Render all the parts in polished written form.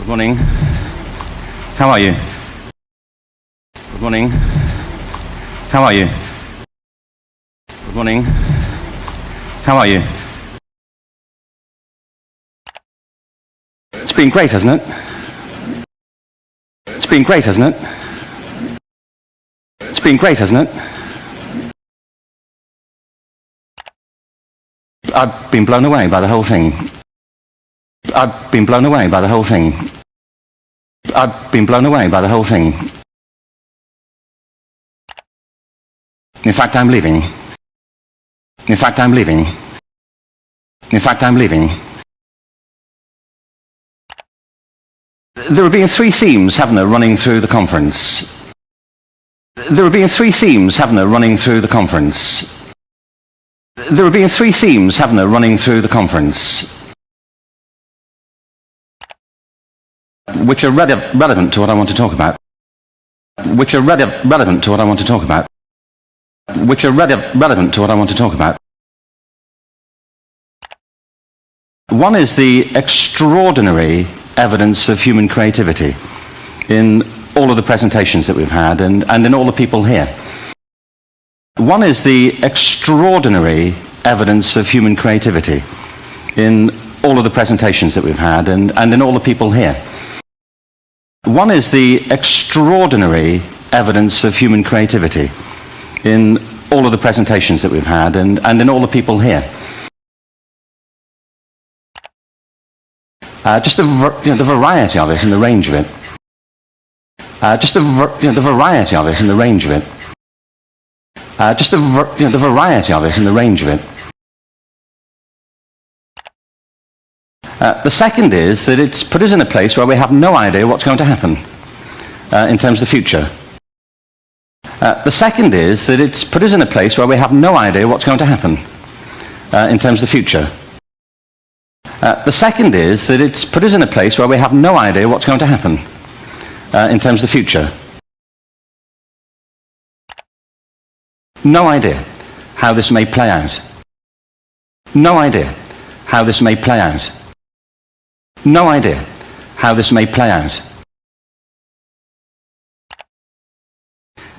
Good morning. How are you? Good morning. How are you? Good morning. How are you? It's been great, hasn't it? It's been great, hasn't it? It's been great, hasn't it? I've been blown away by the whole thing. I've been blown away by the whole thing. I've been blown away by the whole thing. In fact, I'm leaving. In fact, I'm leaving. In fact, I'm leaving. There have been three themes, haven't there, running through the conference? There have been three themes, haven't there, running through the conference? There have been three themes, haven't there, running through the conference, which are relevant to what I want to talk about. Which are relevant to what I want to talk about. Which are relevant to what I want to talk about. One is the extraordinary evidence of human creativity in all of the presentations that we've had and in all the people here. One is the extraordinary evidence of human creativity in all of the presentations that we've had and in all the people here. One is the extraordinary evidence of human creativity in all of the presentations that we've had and in all the people here. Just the variety of it and the range of it. Just the variety of it and the range of it. Just the variety of it and the range of it. The second is that it's put us in a place where we have no idea what's going to happen in terms of the future. The second is that it's put us in a place where we have no idea what's going to happen in terms of the future. The second is that it's put us in a place where we have no idea what's going to happen in terms of the future. No idea how this may play out. No idea how this may play out. No idea how this may play out.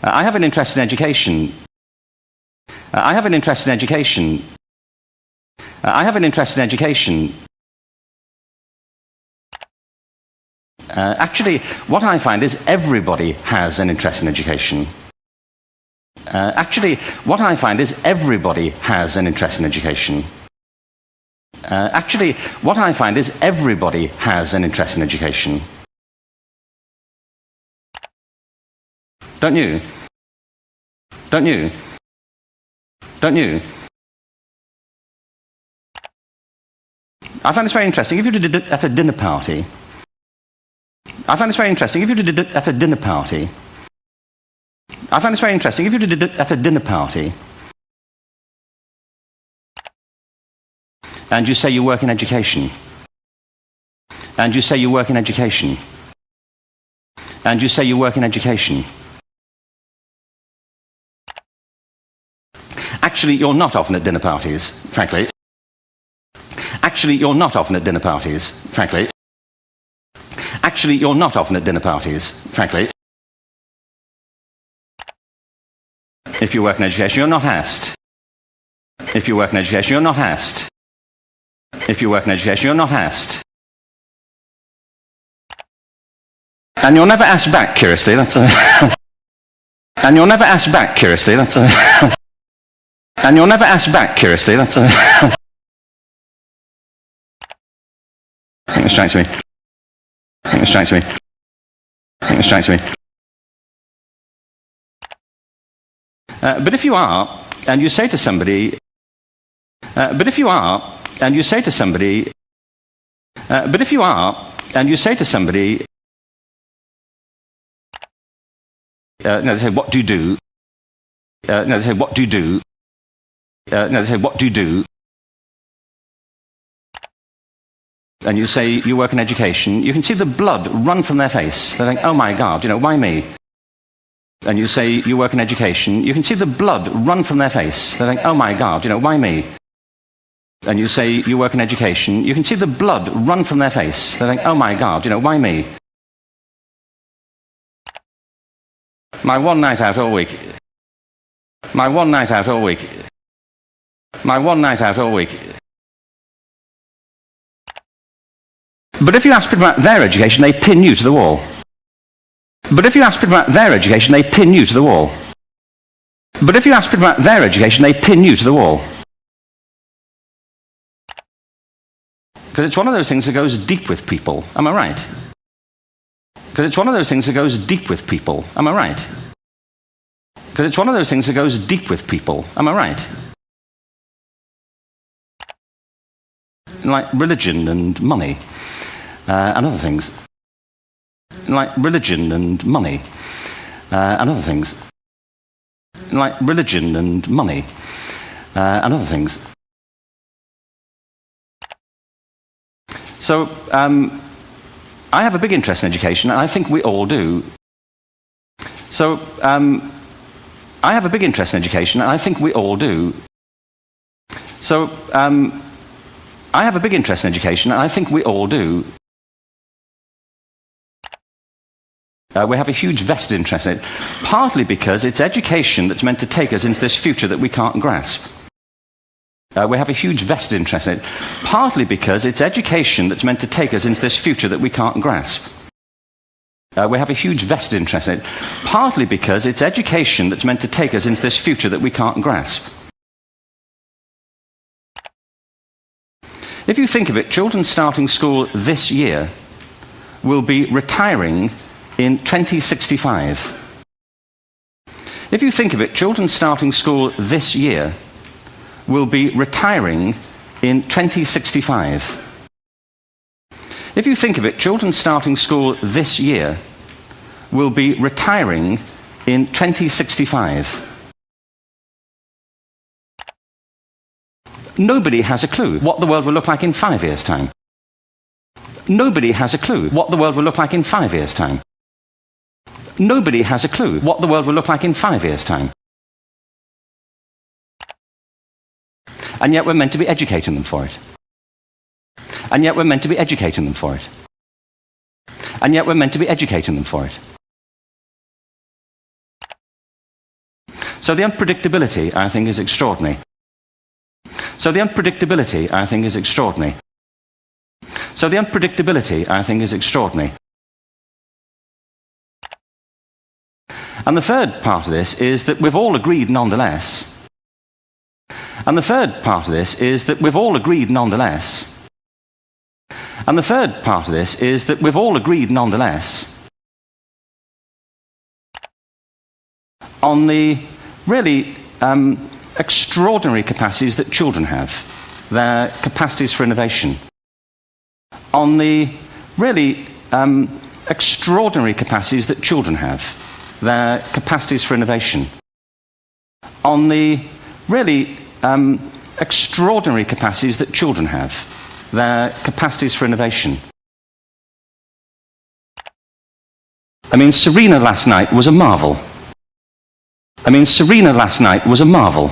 I have an interest in education. I have an interest in education. I have an interest in education. Actually, what I find is everybody has an interest in education. Actually, what I find is everybody has an interest in education. Actually, what I find is everybody has an interest in education. Don't you? Don't you? Don't you? I find this very interesting. If you did it at a dinner party, I find this very interesting. If you did it at a dinner party, I find this very interesting. If you did it at a dinner party, and you say you work in education, and you say you work in education, and you say you work in education, actually, you're not often at dinner parties, frankly. Actually, you're not often at dinner parties, frankly. Actually, you're not often at dinner parties, frankly. If you work in education, you're not asked. If you work in education, you're not asked. If you work in education, you're not asked. And you're never asked back, curiously, that's a... And you're never asked back, curiously, that's a... And you're never asked back, curiously, that's a... I think it strikes me. I think it strikes me. I think it strikes me. But if you are, and you say to somebody... but if you are, and you say to somebody... but if you are, and you say to somebody... no, they say, what do you do? No, they say, what do you do? No, they say, what do you do? And you say, you work in education, you can see the blood run from their face. They think, oh my God, why me? And you say, you work in education, you can see the blood run from their face. They think, oh my God, why me? and you say you work in education, you can see the blood run from their face. They think, oh my God, why me? My one night out all week. My one night out all week. My one night out all week. But if you ask people about their education, they pin you to the wall. But if you ask people about their education, they pin you to the wall. But if you ask people about their education, they pin you to the wall. Because it's one of those things that goes deep with people. Am I right? Because it's one of those things that goes deep with people. Am I right? Because it's one of those things that goes deep with people. Am I right? Like religion and money and other things. Like religion and money and other things. Like religion and money and other things. So, I have a big interest in education, and I think we all do. So, I have a big interest in education, and I think we all do. So, I have a big interest in education, and I think we all do. We have a huge vested interest in it, partly because it's education that's meant to take us into this future that we can't grasp. We have a huge vested interest in it, partly because it's education that's meant to take us into this future that we can't grasp. We have a huge vested interest in it, partly because it's education that's meant to take us into this future that we can't grasp. If you think of it, children starting school this year will be retiring in 2065. If you think of it, children starting school this year will be retiring in 2065. If you think of it, children starting school this year will be retiring in 2065. Nobody has a clue what the world will look like in 5 years' time. Nobody has a clue what the world will look like in 5 years' time. Nobody has a clue what the world will look like in 5 years' time. And yet we're meant to be educating them for it. And yet we're meant to be educating them for it. And yet we're meant to be educating them for it. So the unpredictability, I think, is extraordinary. So the unpredictability, I think, is extraordinary. So the unpredictability, I think, is extraordinary. And the third part of this is that we've all agreed nonetheless. And the third part of this is that we've all agreed nonetheless. And the third part of this is that we've all agreed nonetheless on the really extraordinary capacities that children have, their capacities for innovation. On the really extraordinary capacities that children have, their capacities for innovation. On the really extraordinary capacities that children have, their capacities for innovation. I mean, Serena last night was a marvel. I mean, Serena last night was a marvel.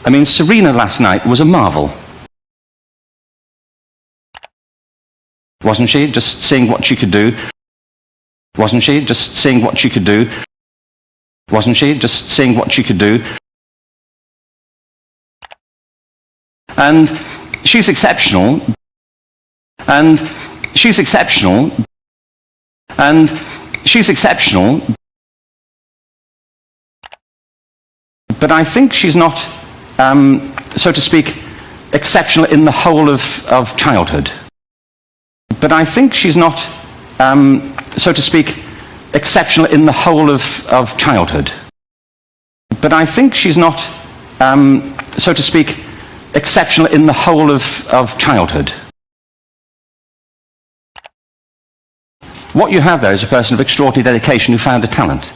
I mean, Serena last night was a marvel. Wasn't she? Just seeing what she could do. Wasn't she? Just seeing what she could do. Wasn't she? Just seeing what she could do. And she's exceptional. And she's exceptional. And she's exceptional. But I think she's not, so to speak, exceptional in the whole of childhood. But I think she's not, so to speak, exceptional in the whole of childhood. But I think she's not, so to speak, exceptional in the whole of childhood. What you have there is a person of extraordinary dedication who found a talent.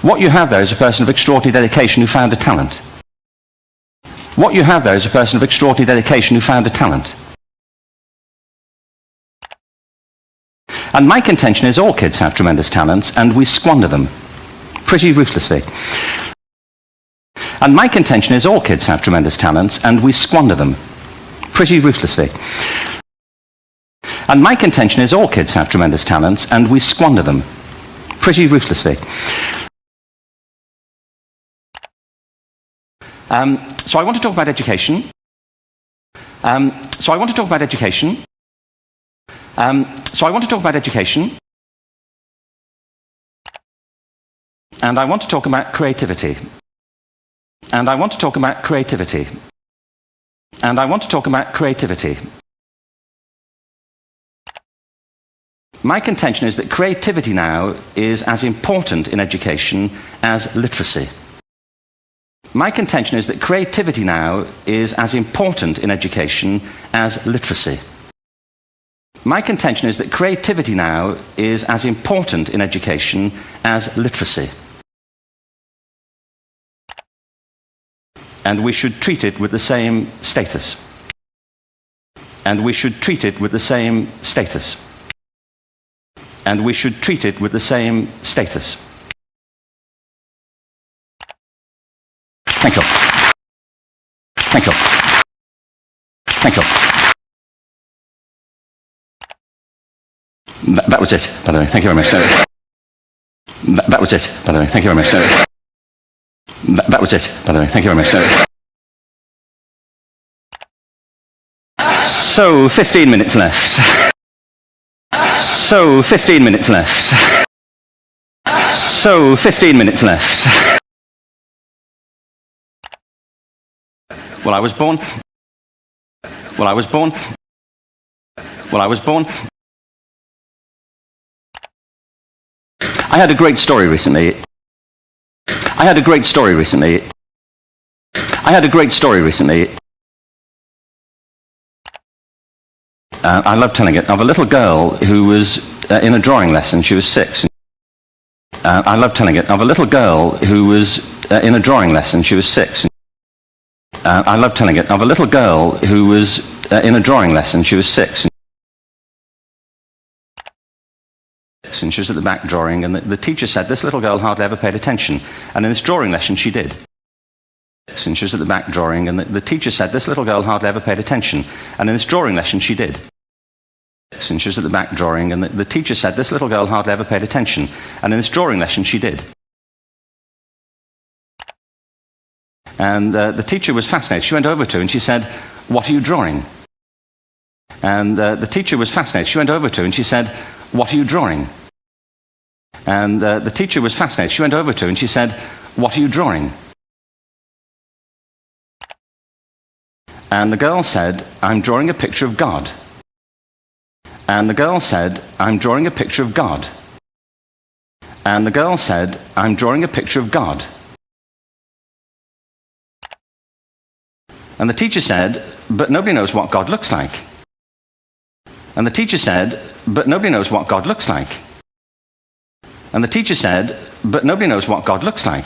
What you have there is a person of extraordinary dedication who found a talent. What you have there is a person of extraordinary dedication who found a talent. And my contention is all kids have tremendous talents and we squander them pretty ruthlessly. And my contention is all kids have tremendous talents, and we squander them pretty ruthlessly. And my contention is all kids have tremendous talents, and we squander them pretty ruthlessly. So I want to talk about education. And I want to talk about creativity. And I want to talk about creativity. My contention is that creativity now is as important in education as literacy. My contention is that creativity now is as important in education as literacy. My contention is that creativity now is as important in education as literacy. And we should treat it with the same status. And we should treat it with the same status. And we should treat it with the same status. Thank you. Thank you. Thank you. That was it, by the way. Thank you very much. That was it, by the way. Thank you very much. That was it, by the way. Thank you very much. So, 15 minutes left. So, 15 minutes left. So, 15 minutes left. Well, I was born. I had a great story recently. I love telling it, of a little girl who was in a drawing lesson. She was 6. I love telling it, of a little girl who was in a drawing lesson. She was 6. I love telling it, of a little girl who was in a drawing lesson. She was 6. And she was at the back drawing, and the teacher said, this little girl hardly ever paid attention. And in this drawing lesson, she did. And she was at the back drawing, and the teacher said, this little girl hardly ever paid attention. And in this drawing lesson, she did. And she was at the back drawing, and the teacher said, this little girl hardly ever paid attention. And in this drawing lesson, she did. And the teacher was fascinated. She went over to her and she said, what are you drawing? And the teacher was fascinated. She went over to her and she said, what are you drawing? And the teacher was fascinated. She went over to her and she said, what are you drawing? And the girl said, I'm drawing a picture of God. And the girl said, I'm drawing a picture of God. And the girl said, I'm drawing a picture of God. And the teacher said, but nobody knows what God looks like. And the teacher said, but nobody knows what God looks like. And the teacher said, but nobody knows what God looks like.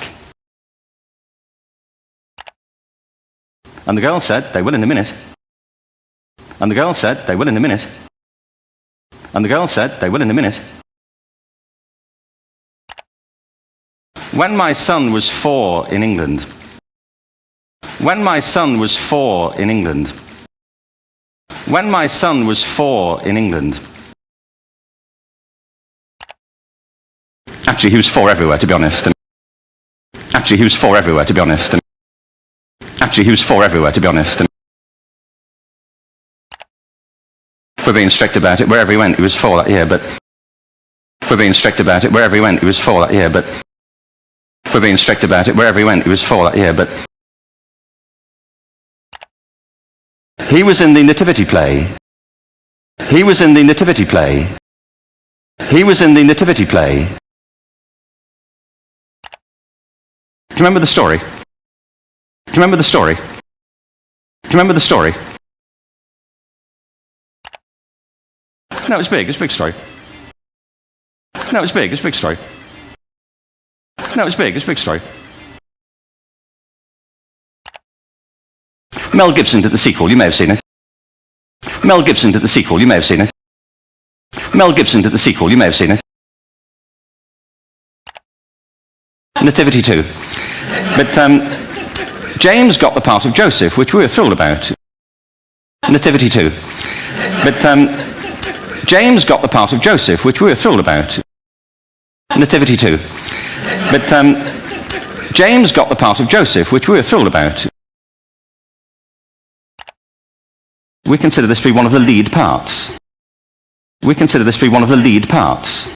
And the girl said, they will in a minute. And the girl said, they will in a minute. And the girl said, they will in a minute. When my son was 4 in England, when my son was 4 in England, when my son was 4 in England, actually he was 4 everywhere, to be honest. Actually he was 4 everywhere, to be honest. Actually he was 4 everywhere, to be honest. If we're being strict about it, wherever he went, he was 4 that year, but if we're being strict about it, wherever he went, he was 4 that year, but if we're being strict about it, wherever he went, he was 4 that year, but he was in the nativity play. He was in the nativity play. He was in the nativity play. Do you remember the story? Do you remember the story? Do you remember the story? No, it's big. It's a big story. No, it's big. It's a big story. No, it's big. It's a big story. Mel Gibson did the sequel. You may have seen it. Mel Gibson did the sequel. You may have seen it. Mel Gibson did the sequel. You may have seen it. Nativity 2. But James got the part of Joseph, which we were thrilled about. Nativity 2. But James got the part of Joseph, which we were thrilled about. Nativity 2. But James got the part of Joseph, which we were thrilled about. We consider this to be one of the lead parts. We consider this to be one of the lead parts.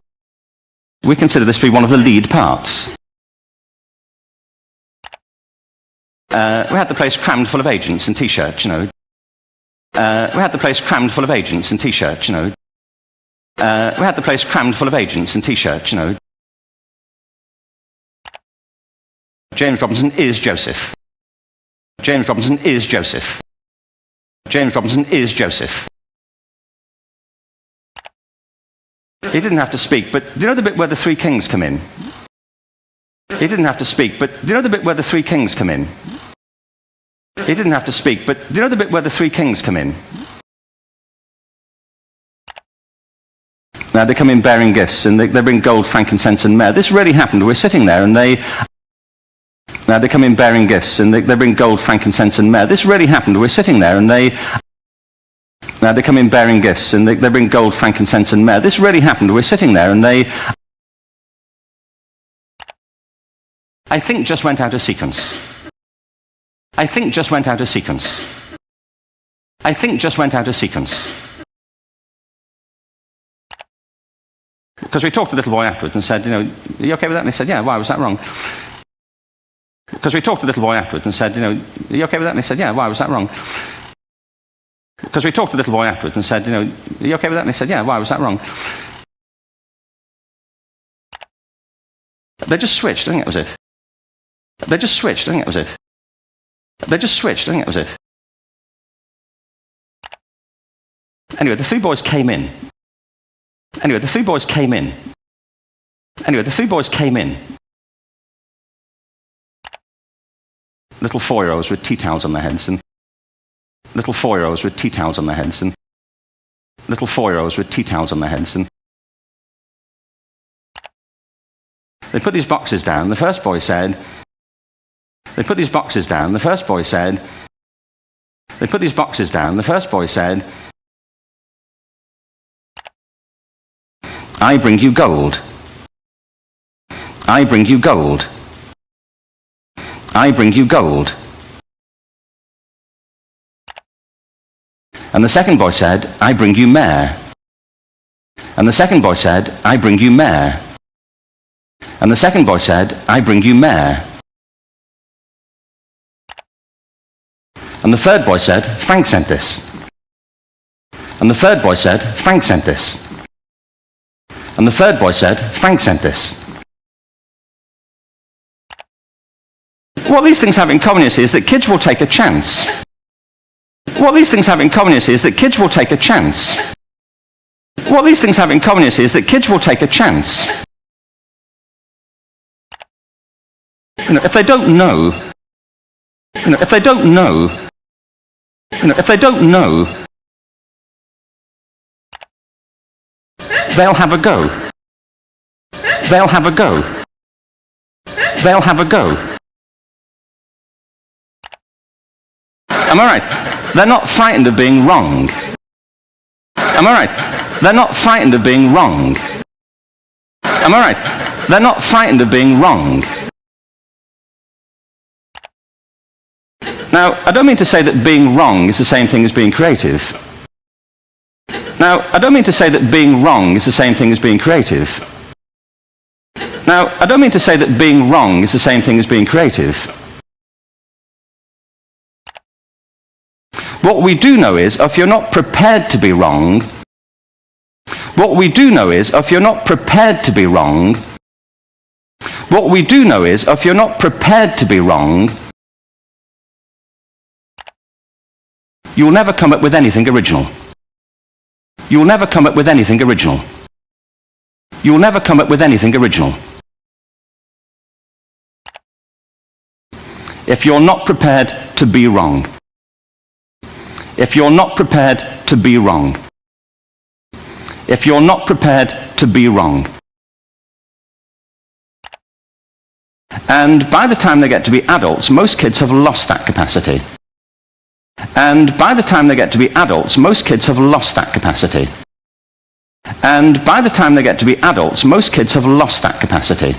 We consider this to be one of the lead parts. We had the place crammed full of agents and T-shirts, you know. We had the place crammed full of agents and T-shirts, you know. We had the place crammed full of agents and T-shirts, you know. James Robinson is Joseph. James Robinson is Joseph. James Robinson is Joseph. He didn't have to speak, but do you know the bit where the three kings come in? He didn't have to speak, but do you know the bit where the three kings come in? He didn't have to speak, but do you know the bit where the three kings come in? Now they come in bearing gifts, and they bring gold, frankincense, and myrrh. This really happened. We're sitting there, and now they come in bearing gifts, and they bring gold, frankincense, and myrrh. This really happened. We're sitting there, and now they come in bearing gifts, and they bring gold, frankincense, and myrrh. This really happened. We're sitting there, and I think just went out of sequence. I think just went out of sequence. I think just went out of sequence. Because we talked to the little boy afterwards and said, you know, are you okay with that? And they said, yeah, why was that wrong? Because we talked to the little boy afterwards and said, you know, are you okay with that? And they said, yeah, why was that wrong? Because we talked to the little boy afterwards and said, you know, are you okay with that? And they said, yeah, why was that wrong? They just switched, I think that was it. They just switched, I think that was it. They just switched, I think that was it. Anyway, the three boys came in. Anyway, the three boys came in. Anyway, the three boys came in. Little 4-year-olds with tea towels on their heads, and little 4-year-olds with tea towels on their heads, and little 4-year-olds with tea towels on their heads, and they put these boxes down. The first boy said, they put these boxes down. The first boy said, they put these boxes down. The first boy said, I bring you gold. I bring you gold. I bring you gold. And the second boy said, I bring you myrrh. And the second boy said, I bring you myrrh. And the second boy said, I bring you myrrh. And the third boy said, Frank sent this. And the third boy said, Frank sent this. And the third boy said, Frank sent this. What these things have in common is that kids will take a chance. What these things have in common is that kids will take a chance. What these things have in common is that kids will take a chance. You know, if they don't know, you know, if they don't know, you know, if they don't know, they'll have a go. They'll have a go. They'll have a go. Am I right? They're not frightened of being wrong. Am I right? They're not frightened of being wrong. Am I right? They're not frightened of being wrong. Now, I don't mean to say that being wrong is the same thing as being creative. Now, I don't mean to say that being wrong is the same thing as being creative. Now, I don't mean to say that being wrong is the same thing as being creative. What we do know is, if you're not prepared to be wrong, what we do know is, if you're not prepared to be wrong, what we do know is, if you're not prepared to be wrong, you'll never come up with anything original. You'll never come up with anything original. You'll never come up with anything original. If you're not prepared to be wrong. If you're not prepared to be wrong. If you're not prepared to be wrong. And by the time they get to be adults, most kids have lost that capacity. And by the time they get to be adults, most kids have lost that capacity. And by the time they get to be adults, most kids have lost that capacity.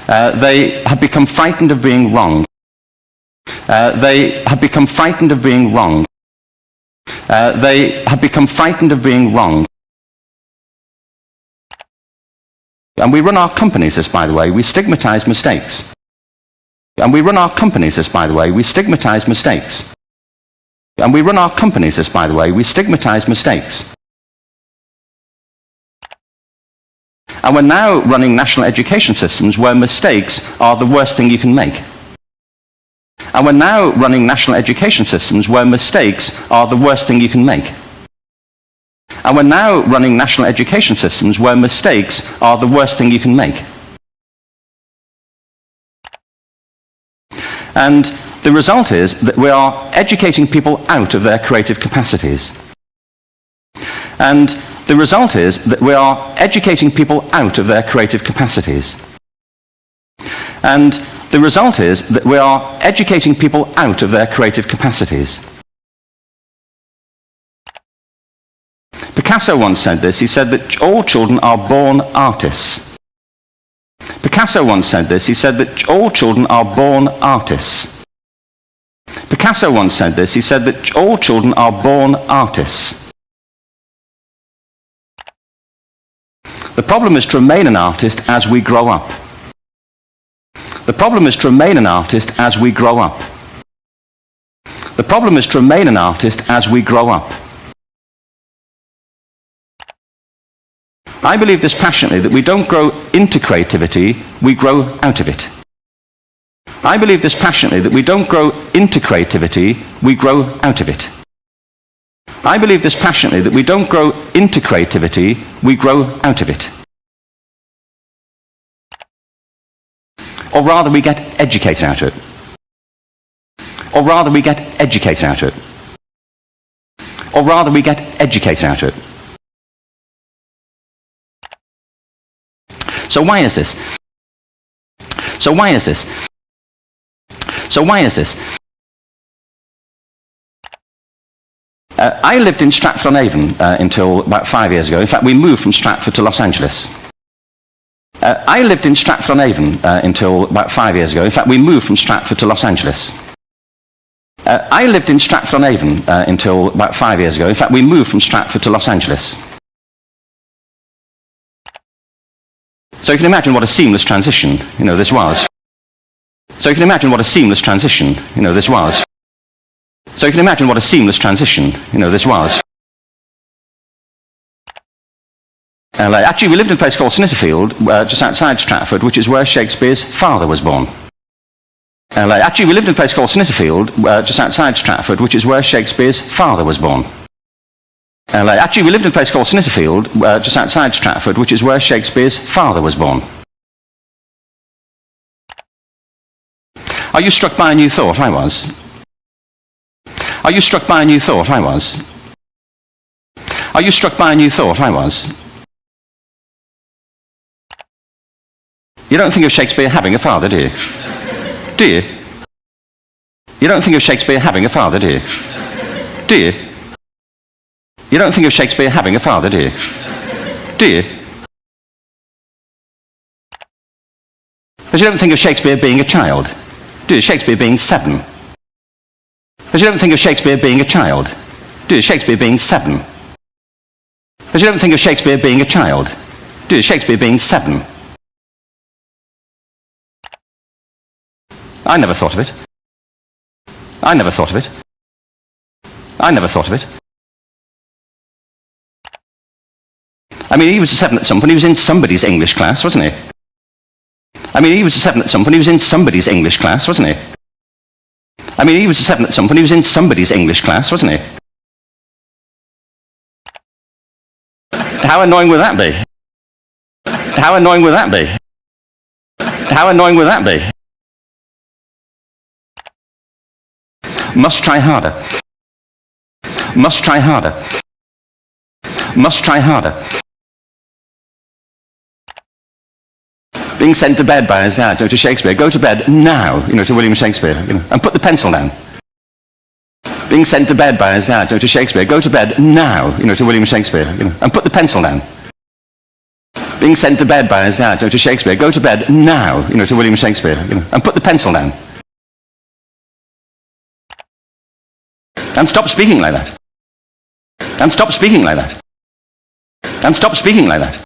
They have become frightened of being wrong. They have become frightened of being wrong. They have become frightened of being wrong. And we run our companies this, by the way, we stigmatize mistakes. And we run our companies this, by the way, we stigmatize mistakes. And we run our companies this, by the way, we stigmatize mistakes. And we're now running national education systems where mistakes are the worst thing you can make. And we're now running national education systems where mistakes are the worst thing you can make. And we're now running national education systems where mistakes are the worst thing you can make. And the result is that we are educating people out of their creative capacities. And the result is that we are educating people out of their creative capacities. And the result is that we are educating people out of their creative capacities. Picasso once said this. He said that all children are born artists. Picasso once said this. He said that all children are born artists. Picasso once said this. He said that all children are born artists. The problem is to remain an artist as we grow up. The problem is to remain an artist as we grow up. The problem is to remain an artist as we grow up. I believe this passionately, that we don't grow into creativity, we grow out of it. I believe this passionately, that we don't grow into creativity, we grow out of it. I believe this passionately, that we don't grow into creativity, we grow out of it. Or rather, we get educated out of it. Or rather, we get educated out of it. Or rather, we get educated out of it. So why is this? So why is this? So why is this? I lived in Stratford-on-Avon until about 5 years ago. In fact, we moved from Stratford to Los Angeles. I lived in Stratford-on-Avon until about 5 years ago. In fact, we moved from Stratford to Los Angeles. I lived in Stratford-on-Avon until about 5 years ago. In fact, we moved from Stratford to Los Angeles. So you can imagine what a seamless transition, this was. So you can imagine what a seamless transition, this was. So you can imagine what a seamless transition, this was. Actually, we lived in a place called Snitterfield, just outside Stratford, which is where Shakespeare's father was born. Actually, we lived in a place called Snitterfield, just outside Stratford, which is where Shakespeare's father was born. Actually, we lived in a place called Snitterfield, just outside Stratford, which is where Shakespeare's father was born. Are you struck by a new thought? I was. Are you struck by a new thought? I was. Are you struck by a new thought? I was. You don't think of Shakespeare having a father, do you? Do you? You don't think of Shakespeare having a father, do you? Do you? You don't think of Shakespeare having a father, do you? Do you? But you don't think of Shakespeare being a child, do you? Shakespeare being 7. But you don't think of Shakespeare being a child, do you? Shakespeare being 7. But you don't think of Shakespeare being a child, do you? Shakespeare being 7. I never thought of it. I never thought of it. I never thought of it. I mean, he was 7 at some point. He was in somebody's English class, wasn't he? I mean, he was 7 at some point. He was in somebody's English class, wasn't he? I mean, he was 7 at some point. He was in somebody's English class, wasn't he? How annoying would that be? How annoying would that be? How annoying would that be? Must try harder. Must try harder. Must try harder. Being sent to bed by his dad, to Shakespeare. Go to bed now, to William Shakespeare, and put the pencil down. Being sent to bed by his dad, to Shakespeare. Go to bed now, to William Shakespeare, and put the pencil down. Being sent to bed by his dad, to Shakespeare. Go to bed now, to William Shakespeare, and put the pencil down. And stop speaking like that. And stop speaking like that. And stop speaking like that.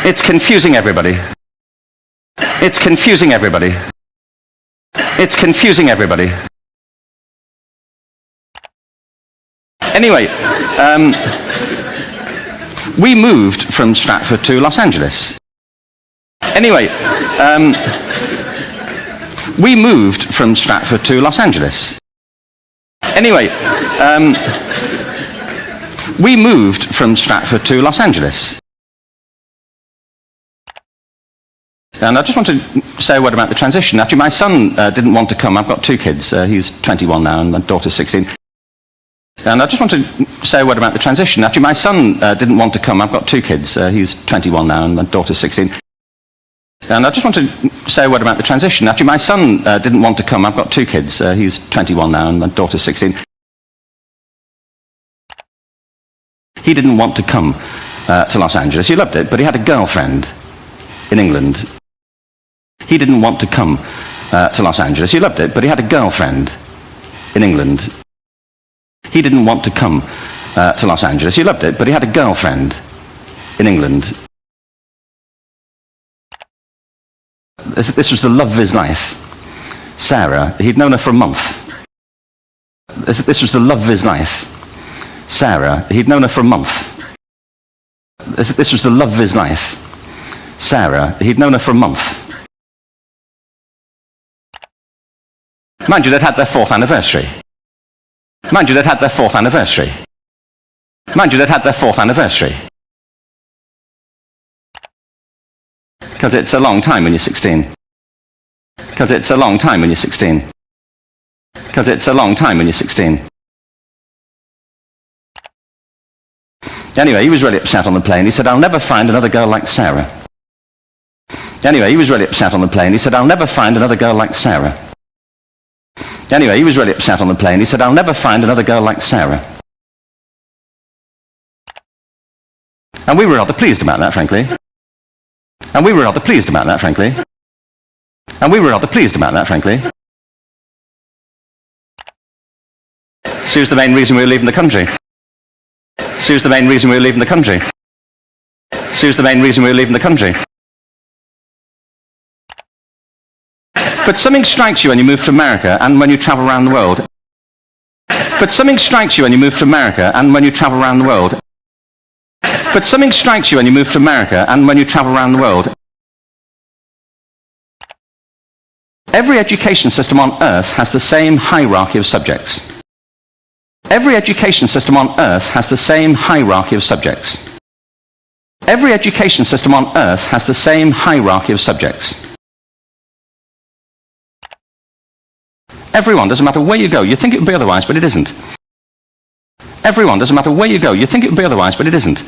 It's confusing everybody. It's confusing everybody. It's confusing everybody. Anyway, we moved from Stratford to Los Angeles. Anyway, we moved from Stratford to Los Angeles. Anyway, we moved from Stratford to Los Angeles. And I just want to say a word about the transition. Actually, my son didn't want to come. I've got two kids. He's 21 now and my daughter's 16. And I just want to say a word about the transition. Actually, my son didn't want to come. I've got two kids. He's 21 now and my daughter's 16. And I just want to say a word about the transition. Actually, my son didn't want to come. I've got two kids. He's 21 now and my daughter's 16. He didn't want to come to Los Angeles. He loved it, but he had a girlfriend in England. He didn't want to come to Los Angeles. He loved it, but he had a girlfriend in England. He didn't want to come to Los Angeles. He loved it, but he had a girlfriend in England. This was the love of his life. Sarah, he'd known her for a month. This was the love of his life. Sarah, he'd known her for a month. This was the love of his life. Sarah, he'd known her for a month. Mind you, they'd had their 4th anniversary. Mind you, they'd had their 4th anniversary. Mind you, they'd had their 4th anniversary. Because it's a long time when you're 16. Because it's a long time when you're 16. Because it's a long time when you're 16. Anyway, he was really upset on the plane. He said, I'll never find another girl like Sarah. Anyway, he was really upset on the plane. He said, I'll never find another girl like Sarah. Anyway, he was really upset on the plane. He said, I'll never find another girl like Sarah. And we were rather pleased about that, frankly. And we were rather pleased about that, frankly. And we were rather pleased about that, frankly. She was the main reason we were leaving the country. She was the main reason we were leaving the country. She was the main reason we were leaving the country. But something strikes you when you move to America and when you travel around the world. But something strikes you when you move to America and when you travel around the world. But something strikes you when you move to America and when you travel around the world. Every education system on earth has the same hierarchy of subjects. Every education system on earth has the same hierarchy of subjects. Every education system on earth has the same hierarchy of subjects. Everyone, doesn't matter where you go, you think it would be otherwise, but it isn't. Everyone, doesn't matter where you go, you think it would be otherwise, but it isn't.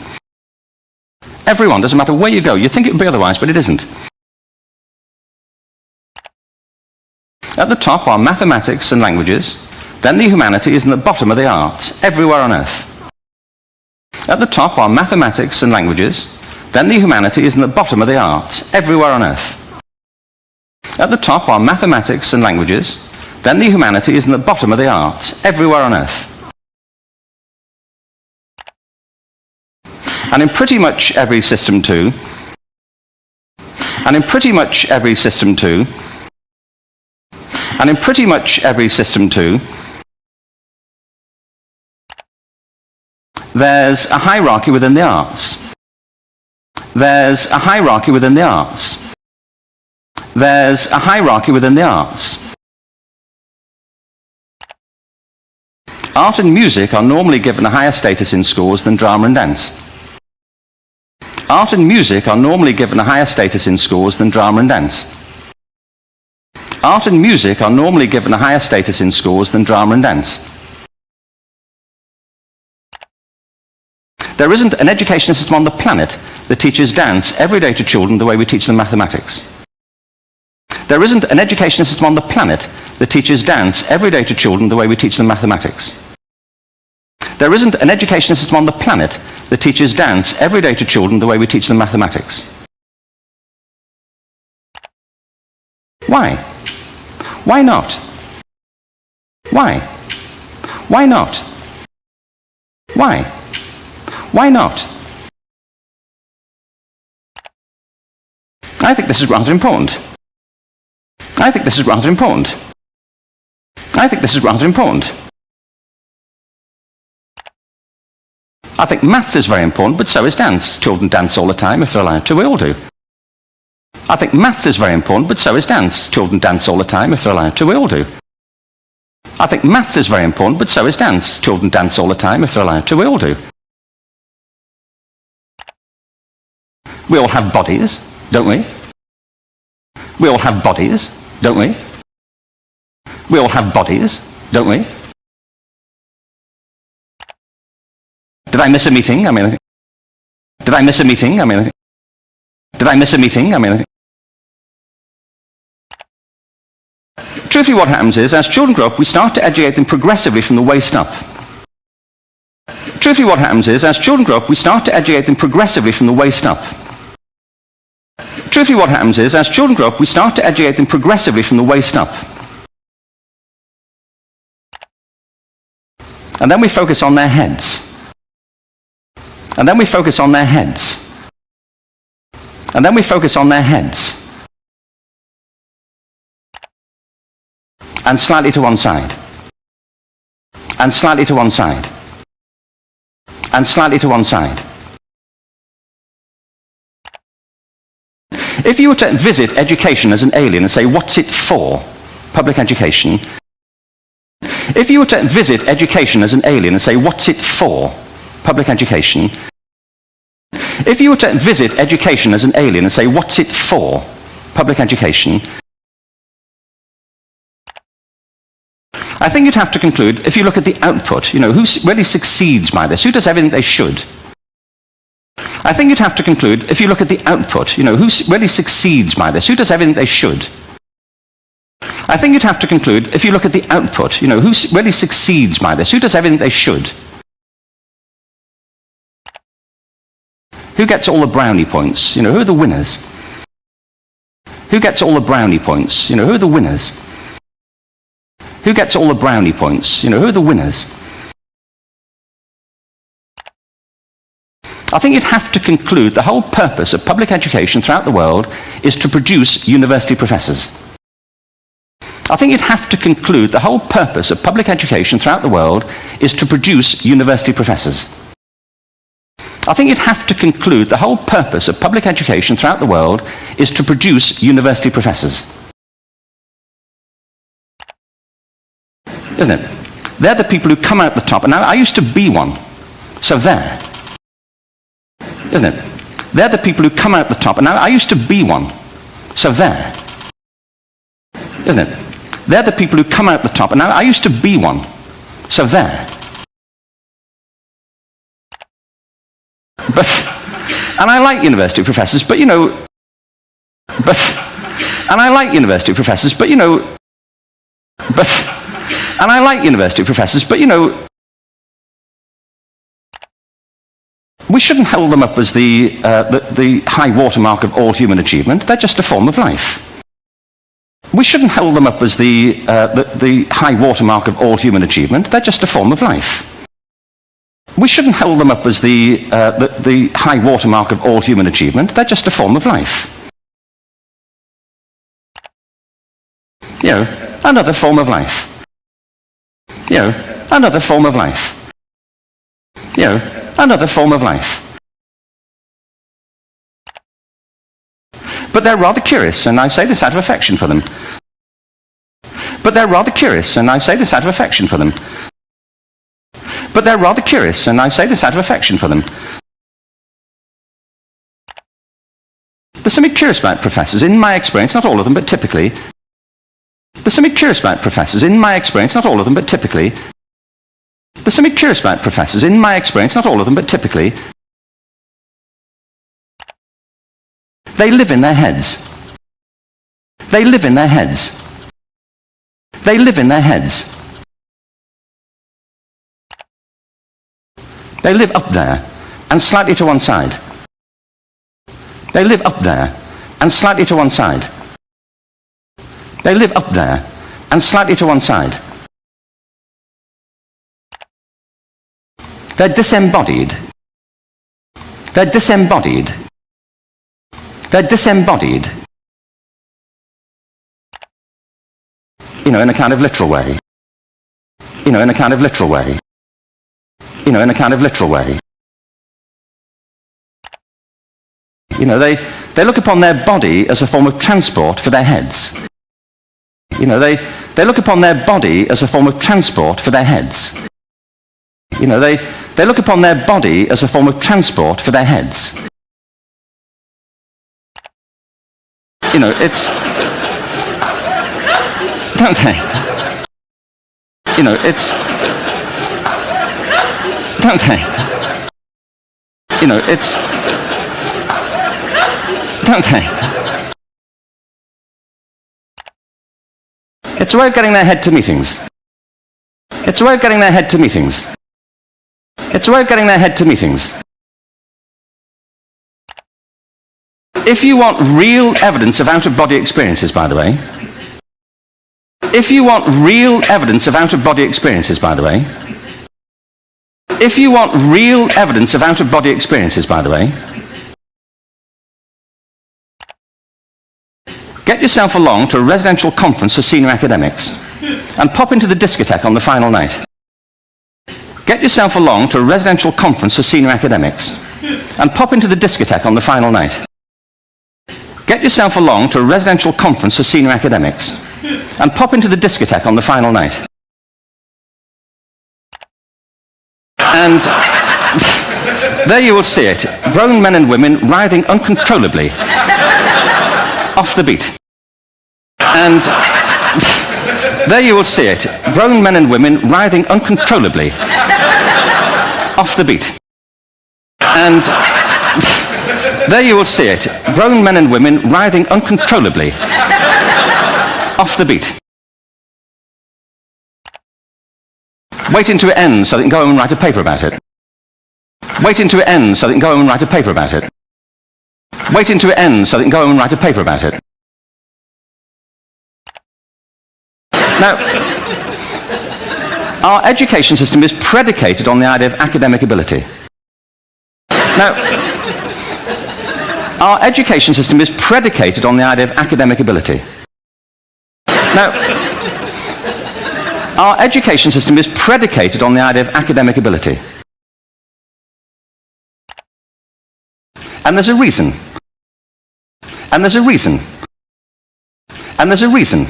Everyone, doesn't matter where you go, you think it would be otherwise, but it isn't. At the top are mathematics and languages, then the humanities, and the bottom are the arts, everywhere on earth. At the top are mathematics and languages, then the humanities, and the bottom are the arts, everywhere on earth. At the top are mathematics and languages, then the humanities, and the bottom are the arts, everywhere on earth. And in pretty much every system too, and in pretty much every system too, and in pretty much every system too, there's a hierarchy within the arts. There's a hierarchy within the arts. There's a hierarchy within the arts. Art and music are normally given a higher status in schools than drama and dance. Art and music are normally given a higher status in schools than drama and dance. Art and music are normally given a higher status in schools than drama and dance. There isn't an education system on the planet that teaches dance every day to children the way we teach them mathematics. There isn't an education system on the planet that teaches dance every day to children the way we teach them mathematics. There isn't an education system on the planet that teaches dance every day to children the way we teach them mathematics. Why? Why not? Why? Why not? Why? Why not? I think this is rather important. I think this is rather important. I think this is rather important. I think maths is very important, but so is dance. Children dance all the time if they're allowed to. We all do. I think maths is very important, but so is dance. Children dance all the time if they're allowed to. We all do. I think maths is very important, but so is dance. Children dance all the time if they're allowed to. We all do. We all have bodies, don't we? We all have bodies, don't we? We all have bodies, don't we? Did I miss a meeting? Did I miss a meeting? Did I miss a meeting? Truthfully, what happens is, as children grow up, we start to educate them progressively from the waist up. Truthfully, what happens is, as children grow up, we start to educate them progressively from the waist up. Truthfully, what happens is, as children grow up, we start to educate them progressively from the waist up. And then we focus on their heads. And then we focus on their heads. And then we focus on their heads. And slightly to one side. And slightly to one side. And slightly to one side. If you were to visit education as an alien and say, what's it for? Public education. If you were to visit education as an alien and say, what's it for? Public education. If you were to visit education as an alien and say, what's it for? Public education. I think you'd have to conclude, if you look at the output, who really succeeds by this? Who does everything they should? I think you'd have to conclude, if you look at the output, who really succeeds by this? Who does everything they should? I think you'd have to conclude, if you look at the output, who really succeeds by this? Who does everything they should? Who gets all the brownie points? Who are the winners? Who gets all the brownie points? Who are the winners? Who gets all the brownie points? Who are the winners? I think you'd have to conclude the whole purpose of public education throughout the world is to produce university professors. I think you'd have to conclude the whole purpose of public education throughout the world is to produce university professors. I think you'd have to conclude the whole purpose of public education throughout the world is to produce university professors. Isn't it? They're the people who come out the top, and I used to be one, so there. Isn't it? They're the people who come out the top, and I used to be one, so there. Isn't it? They're the people who come out the top, and I used to be one, so there. And I like university professors, but and I like university professors, but and I like university professors, but we shouldn't hold them up as the high watermark of all human achievement. They're just a form of life. We shouldn't hold them up as the high watermark of all human achievement. They're just a form of life. We shouldn't hold them up as the high watermark of all human achievement. They're just a form of life. Another form of life. Another form of life. Another form of life. But they're rather curious, and I say this out of affection for them. But they're rather curious, and I say this out of affection for them. But they're rather curious, and I say this out of affection for them. There's something curious about professors, in my experience, not all of them, but typically. There's something curious about professors, in my experience, not all of them, but typically. There's something curious about professors, in my experience, not all of them, but typically. They live in their heads. They live in their heads. They live in their heads. They live up there and slightly to one side. They live up there and slightly to one side. They live up there and slightly to one side. They're disembodied. They're disembodied. They're disembodied. You know, in a kind of literal way. You know, in a kind of literal way. You know, in a kind of literal way. You know, they look upon their body as a form of transport for their heads. You know, they look upon their body as a form of transport for their heads. You know, they look upon their body as a form of transport for their heads. You know, it's... Don't they? You know, it's... Don't they? You know, it's... Don't they? It's a way of getting their head to meetings. It's a way of getting their head to meetings. It's a way of getting their head to meetings. If you want real evidence of out-of-body experiences, by the way, if you want real evidence of out-of-body experiences, by the way, if you want real evidence of out-of-body experiences, by the way, get yourself along to a residential conference for senior academics and pop into the discotheque on the final night. Get yourself along to a residential conference for senior academics and pop into the discotheque on the final night. Get yourself along to a residential conference for senior academics and pop into the discotheque on the final night. And there you will see it, grown men and women writhing uncontrollably off the beat. And there you will see it, grown men and women writhing uncontrollably off the beat. And there you will see it, grown men and women writhing uncontrollably off the beat. Wait until it ends so they can go home and write a paper about it. Wait until it ends so they can go home and write a paper about it. Wait until it ends so they can go home and write a paper about it. Now, our education system is predicated on the idea of academic ability. Now, our education system is predicated on the idea of academic ability. Now, our education system is predicated on the idea of academic ability. And there's a reason. And there's a reason. And there's a reason.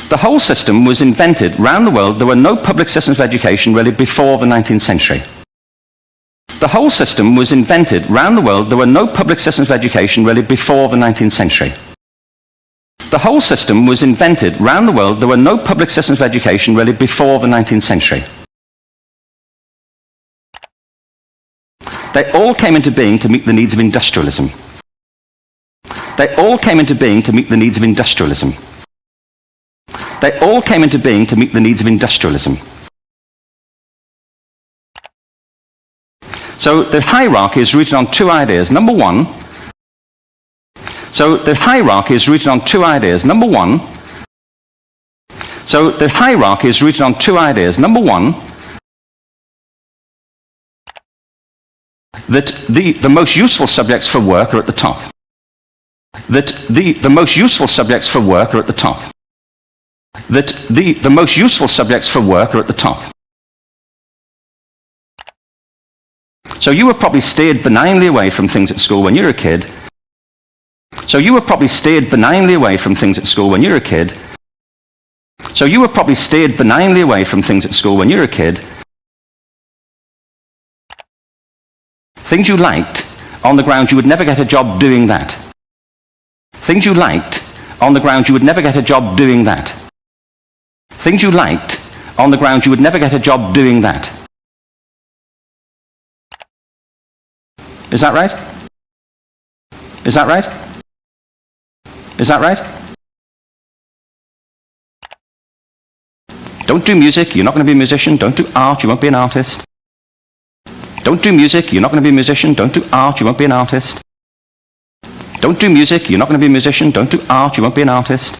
The whole system was invented around the world. There were no public systems of education really before the 19th century. The whole system was invented around the world. There were no public systems of education really before the 19th century. The whole system was invented around the world. There were no public systems of education really before the 19th century. They all came into being to meet the needs of industrialism. They all came into being to meet the needs of industrialism. They all came into being to meet the needs of industrialism. So the hierarchy is rooted on two ideas. Number one, so the hierarchy is rooted on two ideas. Number one, so the hierarchy is rooted on two ideas. Number one, that the most useful subjects for work are at the top. That the most useful subjects for work are at the top. That the most useful subjects for work are at the top. So you were probably steered benignly away from things at school when you were a kid. So you were probably steered benignly away from things at school when you were a kid. So you were probably steered benignly away from things at school when you were a kid. Things you liked on the grounds you would never get a job doing that. Things you liked on the grounds you would never get a job doing that. Things you liked on the grounds you would never get a job doing that. Is that right? Is that right? Is that right? Don't do music, you're not going to be a musician. Don't do art, you won't be an artist. Don't do music, you're not going to be a musician. Don't do art, you won't be an artist. Don't do music, you're not going to be a musician. Don't do art, you won't be an artist.